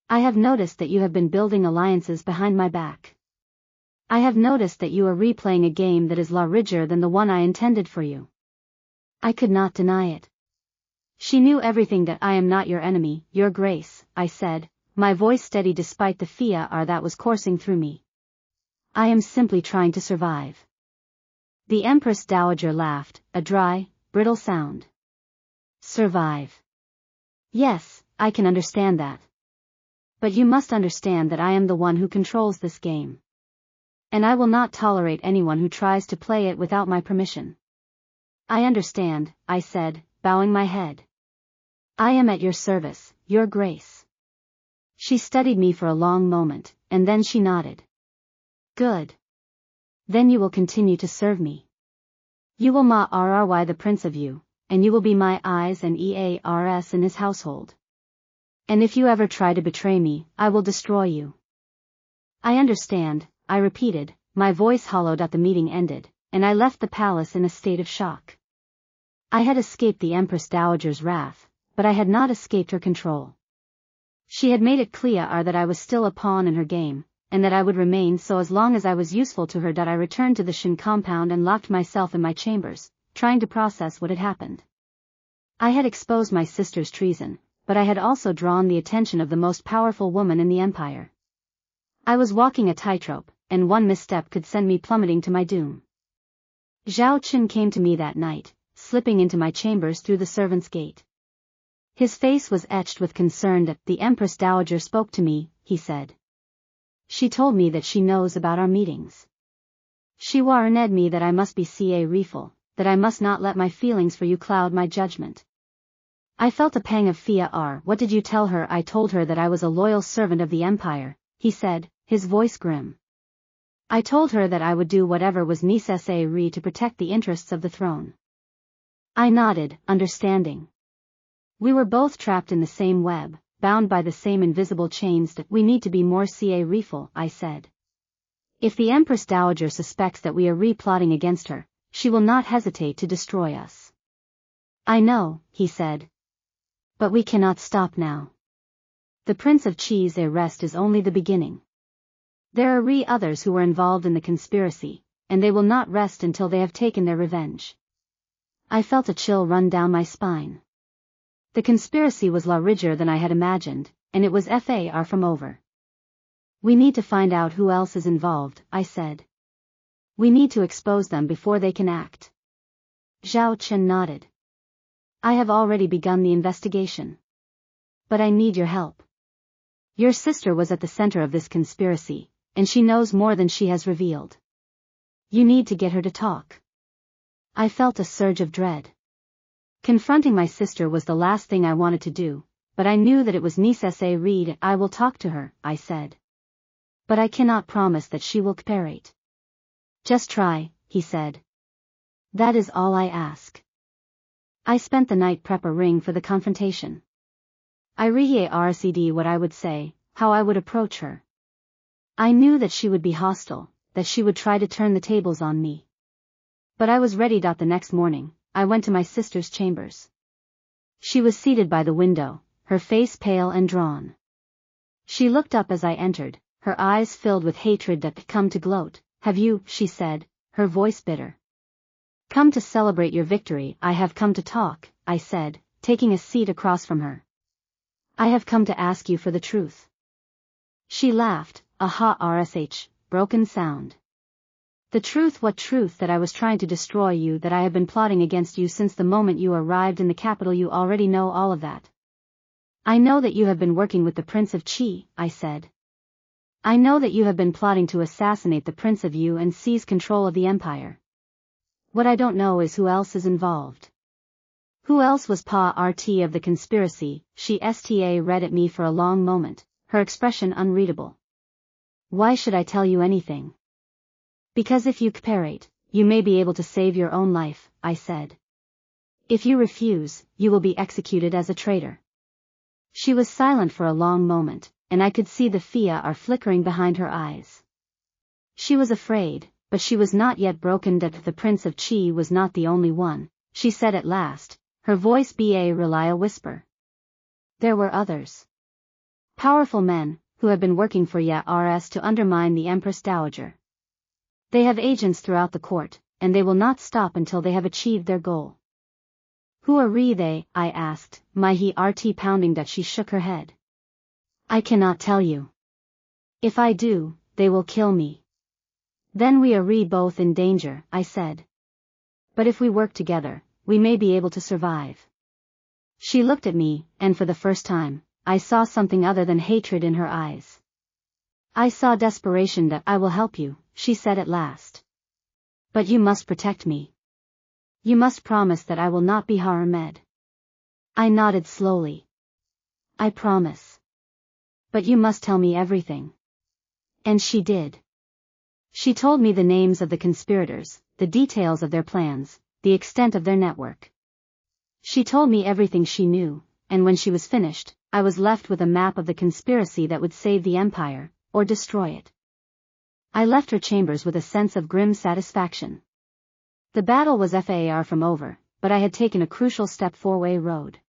Speaker 1: "I have noticed that you have been building alliances behind my back. I have noticed that you are replaying a game that is richer than the one I intended for you." I could not deny it. "She knew everything. That I am not your enemy, Your Grace," I said, my voice steady despite the fear that was coursing through me. "I am simply trying to survive." The Empress Dowager laughed, a dry, brittle sound. "Survive? Yes, I can understand that. But you must understand that I am the one who controls this game. And I will not tolerate anyone who tries to play it without my permission." "I understand," I said, bowing my head. "I am at your service, Your Grace." She studied me for a long moment, and then she nodded. "Good. Then you will continue to serve me. You will marry the Prince of Yu, and you will be my eyes and ears in his household. And if you ever try to betray me, I will destroy you." "I understand," I repeated, my voice hollowed. The meeting ended, and I left the palace in a state of shock. I had escaped the Empress Dowager's wrath, but I had not escaped her control. She had made it clear that I was still a pawn in her game, and that I would remain so as long as I was useful to her. I returned to the Shin compound and locked myself in my chambers, trying to process what had happened. I had exposed my sister's treason, but I had also drawn the attention of the most powerful woman in the empire. I was walking a tightrope, and one misstep could send me plummeting to my doom. Zhao Qin came to me that night, slipping into my chambers through the servants' gate. His face was etched with concern. "The Empress Dowager spoke to me," he said. "She told me that she knows about our meetings. She warned me that I must be careful, that I must not let my feelings for you cloud my judgment." I felt a pang of fear. "What did you tell her?" "I told her that I was a loyal servant of the empire," he said, his voice grim. "I told her that I would do whatever was necessary to protect the interests of the throne." I nodded, understanding. We were both trapped in the same web, bound by the same invisible chains. "We need to be more careful," I said. "If the Empress Dowager suspects that we are replotting against her, she will not hesitate to destroy us." "I know," he said. "But we cannot stop now. The Prince of Qi's arrest is only the beginning. There are others who were involved in the conspiracy, and they will not rest until they have taken their revenge." I felt a chill run down my spine. The conspiracy was richer than I had imagined, and it was far from over. We need to find out who else is involved, I said. We need to expose them before they can act. Zhao Chen nodded. I have already begun the investigation. But I need your help. Your sister was at the center of this conspiracy, and she knows more than she has revealed. You need to get her to talk. I felt a surge of dread. Confronting my sister was the last thing I wanted to do, but I knew that it was necessary. I will talk to her, I said. But I cannot promise that she will cooperate. Just try, he said. That is all I ask. I spent the night preparing for the confrontation. I rehearsed what I would say, how I would approach her. I knew that she would be hostile, that she would try to turn the tables on me. But I was ready. The next morning, I went to my sister's chambers. She was seated by the window, her face pale and drawn. She looked up as I entered, her eyes filled with hatred that had come to gloat. Have you, she said, her voice bitter. Come to celebrate your victory? I have come to talk, I said, taking a seat across from her. I have come to ask you for the truth. She laughed, a harsh, broken sound. The truth? What truth? That I was trying to destroy you, that I have been plotting against you since the moment you arrived in the capital. You already know all of that. I know that you have been working with the Prince of Qi, I said. I know that you have been plotting to assassinate the Prince of Yu and seize control of the empire. What I don't know is who else is involved. Who else was part of the conspiracy? She read at me for a long moment, her expression unreadable. Why should I tell you anything? Because if you cooperate, you may be able to save your own life, I said. If you refuse, you will be executed as a traitor. She was silent for a long moment, and I could see the fear flickering behind her eyes. She was afraid, but she was not yet broken. That the Prince of Qi was not the only one, she said at last, her voice a whisper. There were others. Powerful men, who have been working for years to undermine the Empress Dowager. They have agents throughout the court, and they will not stop until they have achieved their goal. Who are they? I asked, my heart pounding. That she shook her head. I cannot tell you. If I do, they will kill me. Then we are both in danger, I said. But if we work together, we may be able to survive. She looked at me, and for the first time, I saw something other than hatred in her eyes. I saw desperation. That I will help you, she said at last. But you must protect me. You must promise that I will not be harmed. I nodded slowly. I promise. But you must tell me everything. And she did. She told me the names of the conspirators, the details of their plans, the extent of their network. She told me everything she knew, and when she was finished, I was left with a map of the conspiracy that would save the empire, or destroy it. I left her chambers with a sense of grim satisfaction. The battle was far from over, but I had taken a crucial step forward.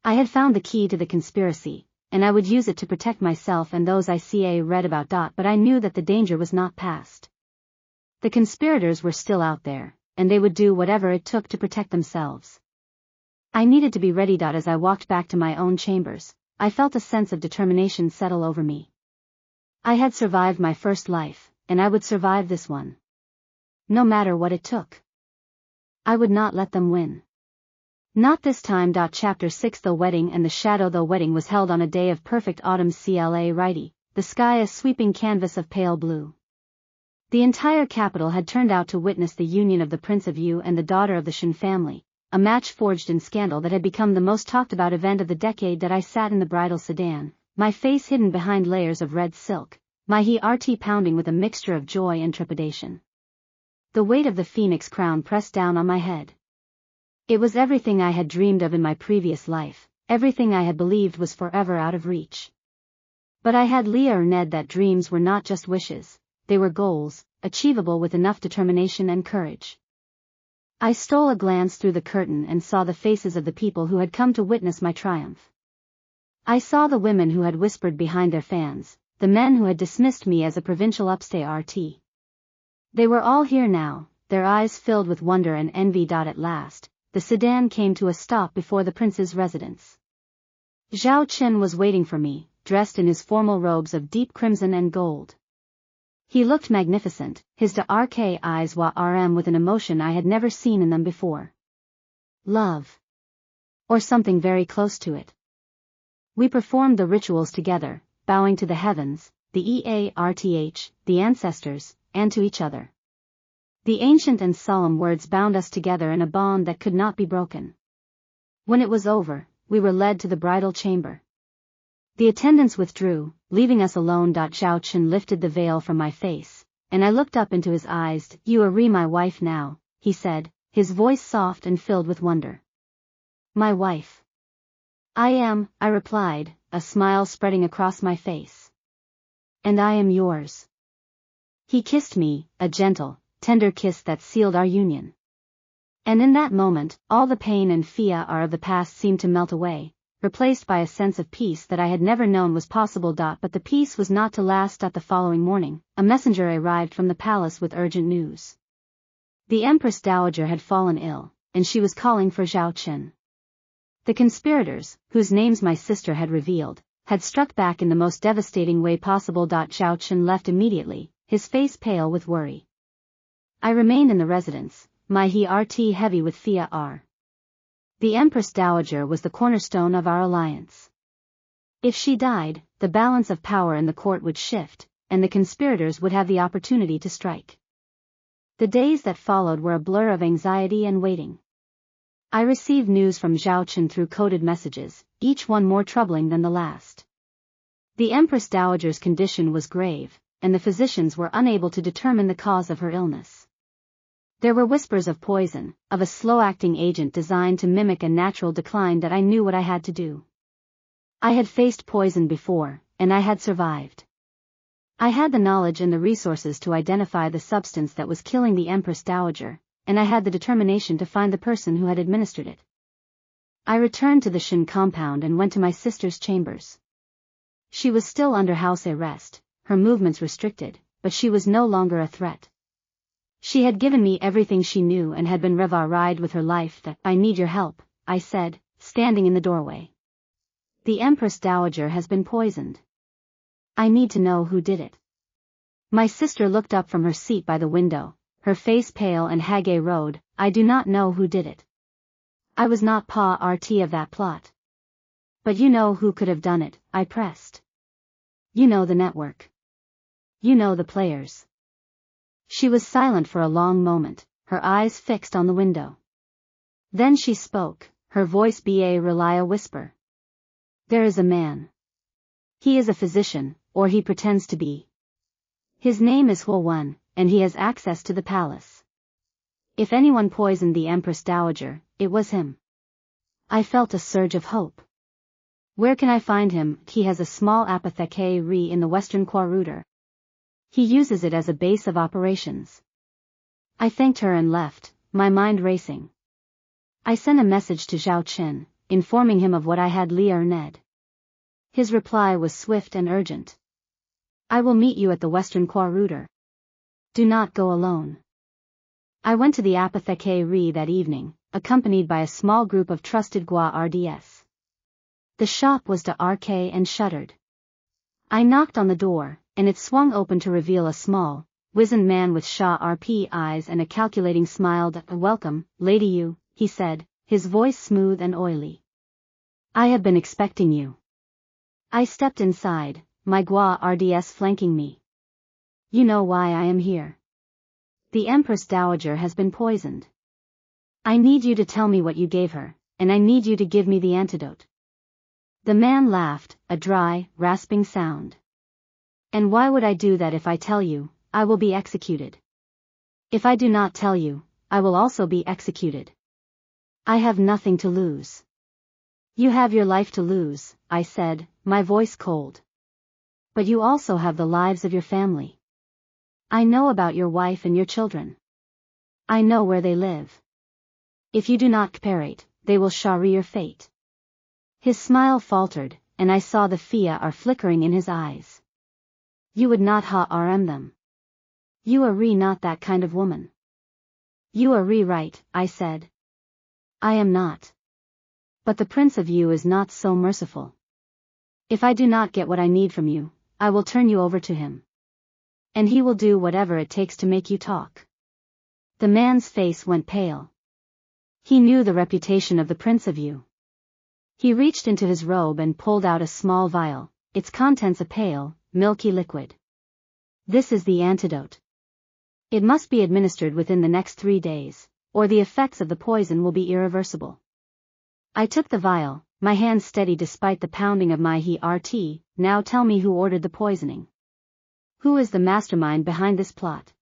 Speaker 1: I had found the key to the conspiracy, and I would use it to protect myself and those I read about. But I knew that the danger was not past. The conspirators were still out there, and they would do whatever it took to protect themselves. I needed to be ready. As I walked back to my own chambers, I felt a sense of determination settle over me. I had survived my first life, and I would survive this one. No matter what it took. I would not let them win. Not this time. Chapter 6. The wedding and the shadow. The wedding was held on a day of perfect autumn. The sky a sweeping canvas of pale blue. The entire capital had turned out to witness the union of the Prince of Yu and the daughter of the Shen family, a match forged in scandal that had become the most talked about event of the decade. That I sat in the bridal sedan, my face hidden behind layers of red silk, my heart pounding with a mixture of joy and trepidation. The weight of the phoenix crown pressed down on my head. It was everything I had dreamed of in my previous life, everything I had believed was forever out of reach. But I had learned that dreams were not just wishes, they were goals, achievable with enough determination and courage. I stole a glance through the curtain and saw the faces of the people who had come to witness my triumph. I saw the women who had whispered behind their fans, the men who had dismissed me as a provincial upstart. They were all here now, their eyes filled with wonder and envy. At last, the sedan came to a stop before the prince's residence. Zhao Chen was waiting for me, dressed in his formal robes of deep crimson and gold. He looked magnificent, his dark eyes warm with an emotion I had never seen in them before. Love. Or something very close to it. We performed the rituals together, bowing to the heavens, the Earth, the ancestors, and to each other. The ancient and solemn words bound us together in a bond that could not be broken. When it was over, we were led to the bridal chamber. The attendants withdrew, leaving us alone. Zhao Chen lifted the veil from my face, and I looked up into his eyes. You are my wife now, he said, his voice soft and filled with wonder. My wife. I am, I replied, a smile spreading across my face. And I am yours. He kissed me, a gentle, tender kiss that sealed our union. And in that moment, all the pain and fear of the past seemed to melt away, replaced by a sense of peace that I had never known was possible. But the peace was not to last. The following morning, a messenger arrived from the palace with urgent news. The Empress Dowager had fallen ill, and she was calling for Zhao Chen. The conspirators, whose names my sister had revealed, had struck back in the most devastating way possible. Zhao Chen left immediately, his face pale with worry. I remained in the residence, my heart heavy with fear. The Empress Dowager was the cornerstone of our alliance. If she died, the balance of power in the court would shift, and the conspirators would have the opportunity to strike. The days that followed were a blur of anxiety and waiting. I received news from Zhao Chen through coded messages, each one more troubling than the last. The Empress Dowager's condition was grave, and the physicians were unable to determine the cause of her illness. There were whispers of poison, of a slow-acting agent designed to mimic a natural decline. That I knew what I had to do. I had faced poison before, and I had survived. I had the knowledge and the resources to identify the substance that was killing the Empress Dowager, and I had the determination to find the person who had administered it. I returned to the Shen compound and went to my sister's chambers. She was still under house arrest, her movements restricted, but she was no longer a threat. She had given me everything she knew and had been revived with her life. That I need your help, I said, standing in the doorway. The Empress Dowager has been poisoned. I need to know who did it. My sister looked up from her seat by the window, her face pale and haggard. I do not know who did it. I was not part of that plot. But you know who could have done it, I pressed. You know the network. You know the players. She was silent for a long moment, her eyes fixed on the window. Then she spoke, her voice a whisper. There is a man. He is a physician, or he pretends to be. His name is Yuan, and he has access to the palace. If anyone poisoned the Empress Dowager, it was him. I felt a surge of hope. Where can I find him? He has a small apothecary in the western corridor. He uses it as a base of operations. I thanked her and left, my mind racing. I sent a message to Zhao Chen, informing him of what I had learned. His reply was swift and urgent. I will meet you at the western corridor. Do not go alone. I went to the apothecary that evening, accompanied by a small group of trusted guards. The shop was dark and shuttered. I knocked on the door, and it swung open to reveal a small, wizened man with sharp eyes and a calculating smile. Welcome, Lady Yu, he said, his voice smooth and oily. I have been expecting you. I stepped inside, my guards flanking me. You know why I am here. The Empress Dowager has been poisoned. I need you to tell me what you gave her, and I need you to give me the antidote. The man laughed, a dry, rasping sound. And why would I do that? If I tell you, I will be executed. If I do not tell you, I will also be executed. I have nothing to lose. You have your life to lose, I said, my voice cold. But you also have the lives of your family. I know about your wife and your children. I know where they live. If you do not cooperate, they will share your fate. His smile faltered, and I saw the fear flickering in his eyes. You would not harm them. You are not that kind of woman. You are right, I said. I am not. But the Prince of Yu is not so merciful. If I do not get what I need from you, I will turn you over to him. And he will do whatever it takes to make you talk. The man's face went pale. He knew the reputation of the Prince of Yu. He reached into his robe and pulled out a small vial, its contents a pale, milky liquid. This is the antidote. It must be administered within the next 3 days, or the effects of the poison will be irreversible. I took the vial, my hands steady despite the pounding of my heart. Now tell me who ordered the poisoning. Who is the mastermind behind this plot?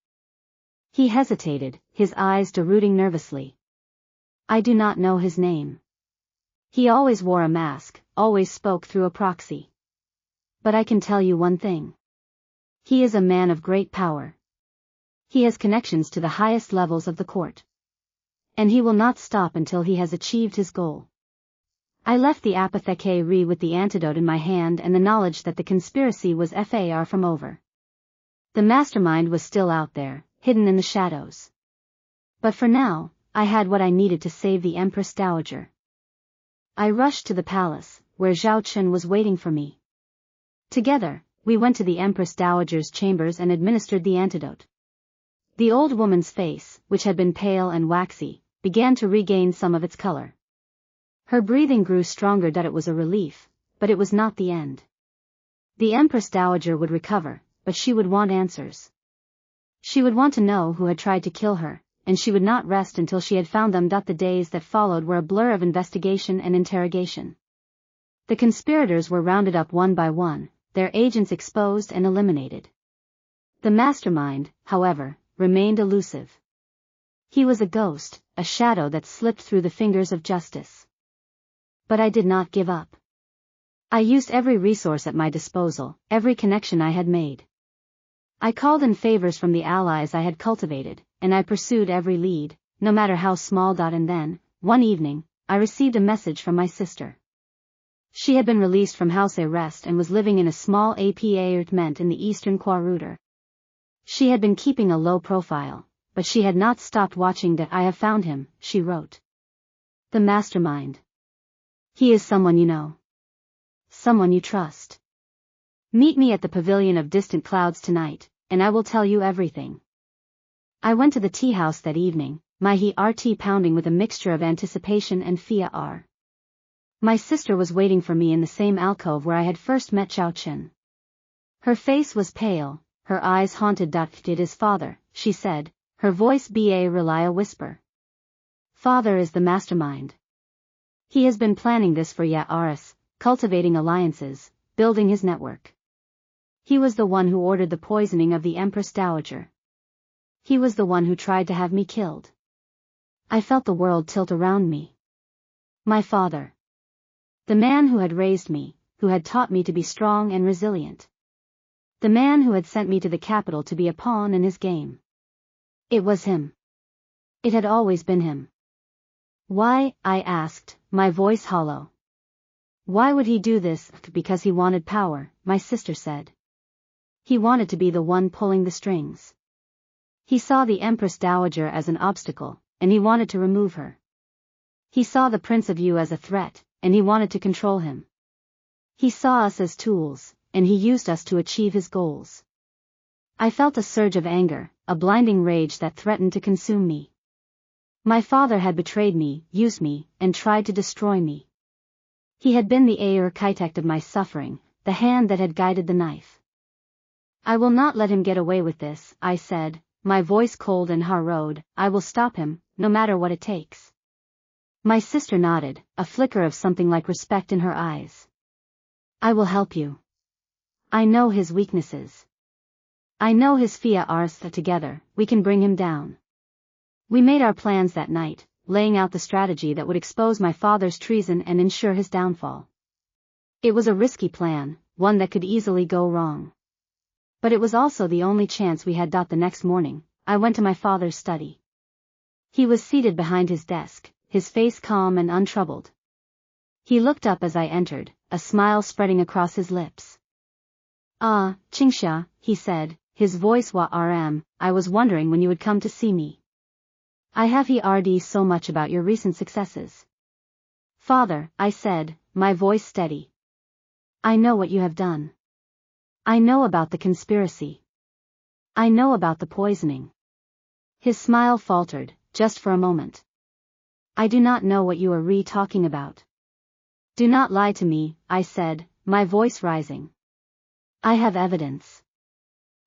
Speaker 1: He hesitated, his eyes dilating nervously. I do not know his name. He always wore a mask, always spoke through a proxy. But I can tell you one thing. He is a man of great power. He has connections to the highest levels of the court. And he will not stop until he has achieved his goal. I left the apothecary with the antidote in my hand and the knowledge that the conspiracy was far from over. The mastermind was still out there, hidden in the shadows. But for now, I had what I needed to save the Empress Dowager. I rushed to the palace, where Zhao Chen was waiting for me. Together, we went to the Empress Dowager's chambers and administered the antidote. The old woman's face, which had been pale and waxy, began to regain some of its color. Her breathing grew stronger. That it was a relief, but it was not the end. The Empress Dowager would recover, but she would want answers. She would want to know who had tried to kill her, and she would not rest until she had found them. The days that followed were a blur of investigation and interrogation. The conspirators were rounded up one by one, their agents exposed and eliminated. The mastermind, however, remained elusive. He was a ghost, a shadow that slipped through the fingers of justice. But I did not give up. I used every resource at my disposal, every connection I had made. I called in favors from the allies I had cultivated, and I pursued every lead, no matter how small. And then, one evening, I received a message from my sister. She had been released from house arrest and was living in a small apartment in the eastern quarter. She had been keeping a low profile, but she had not stopped watching. I have found him, she wrote. The mastermind. He is someone you know. Someone you trust. Meet me at the pavilion of distant clouds tonight, and I will tell you everything. I went to the tea house that evening, my heart pounding with a mixture of anticipation and fear. My sister was waiting for me in the same alcove where I had first met Zhao Chen. Her face was pale, her eyes haunted. It is father, she said, her voice a whisper. Father is the mastermind. He has been planning this for years, cultivating alliances, building his network. He was the one who ordered the poisoning of the Empress Dowager. He was the one who tried to have me killed. I felt the world tilt around me. My father. The man who had raised me, who had taught me to be strong and resilient. The man who had sent me to the capital to be a pawn in his game. It was him. It had always been him. Why, I asked, my voice hollow. Why would he do this? Because he wanted power, my sister said. He wanted to be the one pulling the strings. He saw the Empress Dowager as an obstacle, and he wanted to remove her. He saw the Prince of Yu as a threat, and he wanted to control him. He saw us as tools, and he used us to achieve his goals. I felt a surge of anger, a blinding rage that threatened to consume me. My father had betrayed me, used me, and tried to destroy me. He had been the architect of my suffering, the hand that had guided the knife. I will not let him get away with this, I said, my voice cold and harrowed. I will stop him, no matter what it takes. My sister nodded, a flicker of something like respect in her eyes. I will help you. I know his weaknesses. I know his fears. Together, we can bring him down. We made our plans that night, laying out the strategy that would expose my father's treason and ensure his downfall. It was a risky plan, one that could easily go wrong. But it was also the only chance we had. The next morning, I went to my father's study. He was seated behind his desk, his face calm and untroubled. He looked up as I entered, a smile spreading across his lips. Ah, Qingxia, he said, his voice warm, I was wondering when you would come to see me. I have heard so much about your recent successes. Father, I said, my voice steady. I know what you have done. I know about the conspiracy. I know about the poisoning. His smile faltered, just for a moment. I do not know what you are talking about. Do not lie to me, I said, my voice rising. I have evidence.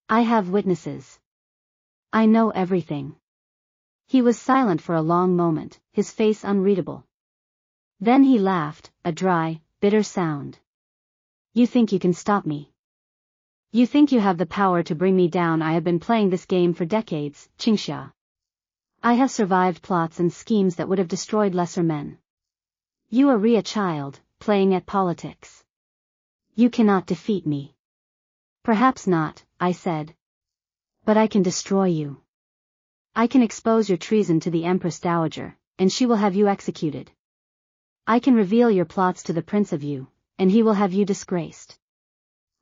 Speaker 1: I have witnesses. I know everything. He was silent for a long moment, his face unreadable. Then he laughed, a dry, bitter sound. You think you can stop me? You think you have the power to bring me down? I have been playing this game for decades, Qingxia. I have survived plots and schemes that would have destroyed lesser men. You are a child, playing at politics. You cannot defeat me. Perhaps not, I said. But I can destroy you. I can expose your treason to the Empress Dowager, and she will have you executed. I can reveal your plots to the Prince of Yu, and he will have you disgraced.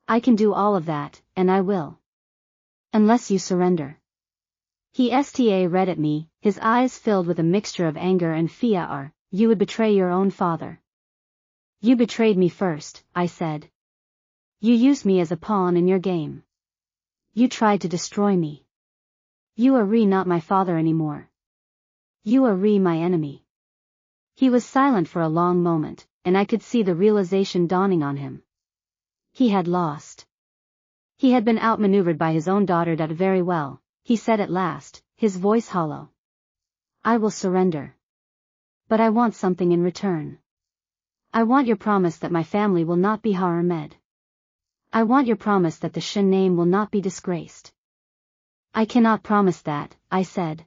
Speaker 1: I can do all of that, and I will. Unless you surrender. He read at me, his eyes filled with a mixture of anger and fear. You would betray your own father. You betrayed me first, I said. You used me as a pawn in your game. You tried to destroy me. You are not my father anymore. You are my enemy. He was silent for a long moment, and I could see the realization dawning on him. He had lost. He had been outmaneuvered by his own daughter. That very well, he said at last, his voice hollow. I will surrender. But I want something in return. I want your promise that my family will not be harmed. I want your promise that the Shen name will not be disgraced. I cannot promise that, I said.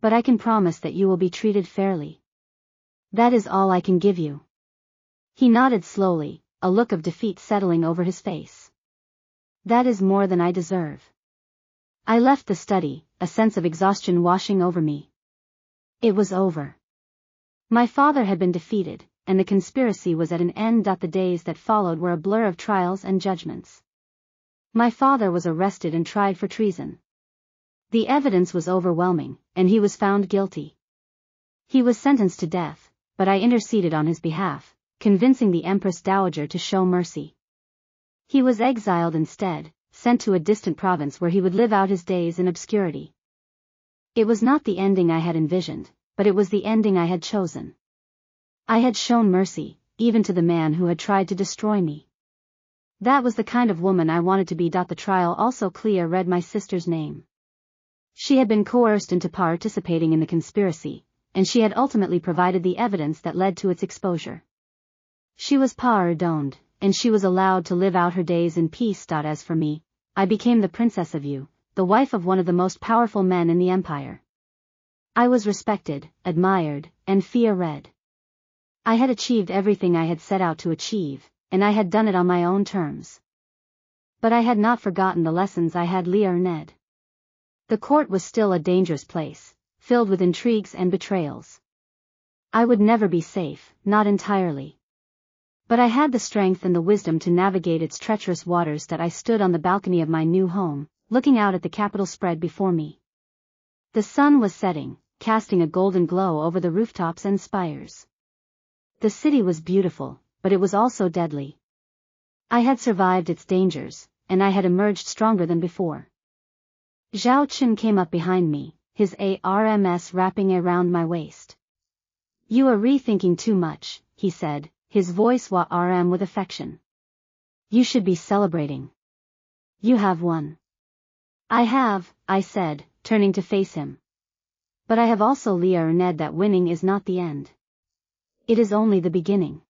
Speaker 1: But I can promise that you will be treated fairly. That is all I can give you. He nodded slowly, a look of defeat settling over his face. That is more than I deserve. I left the study, a sense of exhaustion washing over me. It was over. My father had been defeated, and the conspiracy was at an end. The days that followed were a blur of trials and judgments. My father was arrested and tried for treason. The evidence was overwhelming, and he was found guilty. He was sentenced to death, but I interceded on his behalf, convincing the Empress Dowager to show mercy. He was exiled instead, sent to a distant province where he would live out his days in obscurity. It was not the ending I had envisioned, but it was the ending I had chosen. I had shown mercy, even to the man who had tried to destroy me. That was the kind of woman I wanted to be. The trial also read my sister's name. She had been coerced into participating in the conspiracy, and she had ultimately provided the evidence that led to its exposure. She was pardoned, and she was allowed to live out her days in peace. As for me, I became the Princess of Yu, the wife of one of the most powerful men in the empire. I was respected, admired, and feared. I had achieved everything I had set out to achieve, and I had done it on my own terms. But I had not forgotten the lessons I had learned. The court was still a dangerous place, filled with intrigues and betrayals. I would never be safe, not entirely. But I had the strength and the wisdom to navigate its treacherous waters. I stood on the balcony of my new home, looking out at the capital spread before me. The sun was setting, casting a golden glow over the rooftops and spires. The city was beautiful, but it was also deadly. I had survived its dangers, and I had emerged stronger than before. Zhao Qin came up behind me, his arms wrapping around my waist. You are rethinking too much, he said, his voice warm with affection. You should be celebrating. You have won. I have, I said, turning to face him. But I have also learned that winning is not the end. It is only the beginning.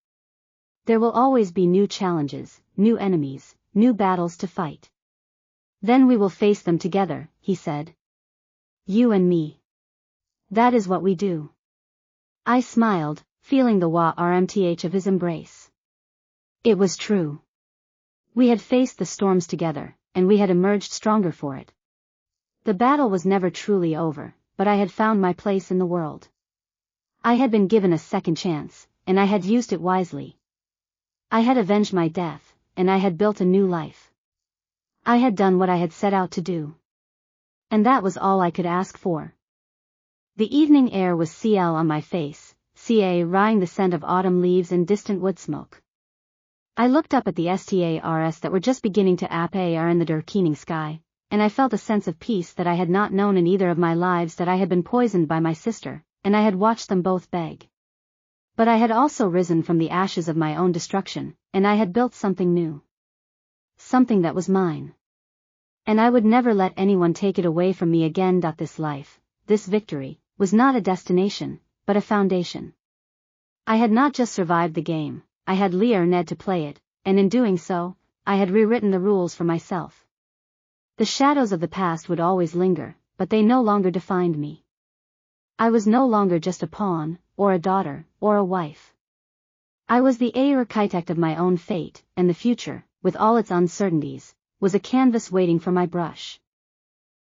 Speaker 1: There will always be new challenges, new enemies, new battles to fight. Then we will face them together, he said. You and me. That is what we do. I smiled, feeling the warmth of his embrace. It was true. We had faced the storms together, and we had emerged stronger for it. The battle was never truly over, but I had found my place in the world. I had been given a second chance, and I had used it wisely. I had avenged my death, and I had built a new life. I had done what I had set out to do. And that was all I could ask for. The evening air was on my face, rieing the scent of autumn leaves and distant wood smoke. I looked up at the stars that were just beginning to appear in the darkening sky, and I felt a sense of peace that I had not known in either of my lives. That I had been poisoned by my sister, and I had watched them both beg. But I had also risen from the ashes of my own destruction, and I had built something new. Something that was mine. And I would never let anyone take it away from me again. This life, this victory, was not a destination, but a foundation. I had not just survived the game, I had learned to play it, and in doing so, I had rewritten the rules for myself. The shadows of the past would always linger, but they no longer defined me. I was no longer just a pawn, or a daughter, or a wife. I was the architect of my own fate, and the future, with all its uncertainties, was a canvas waiting for my brush.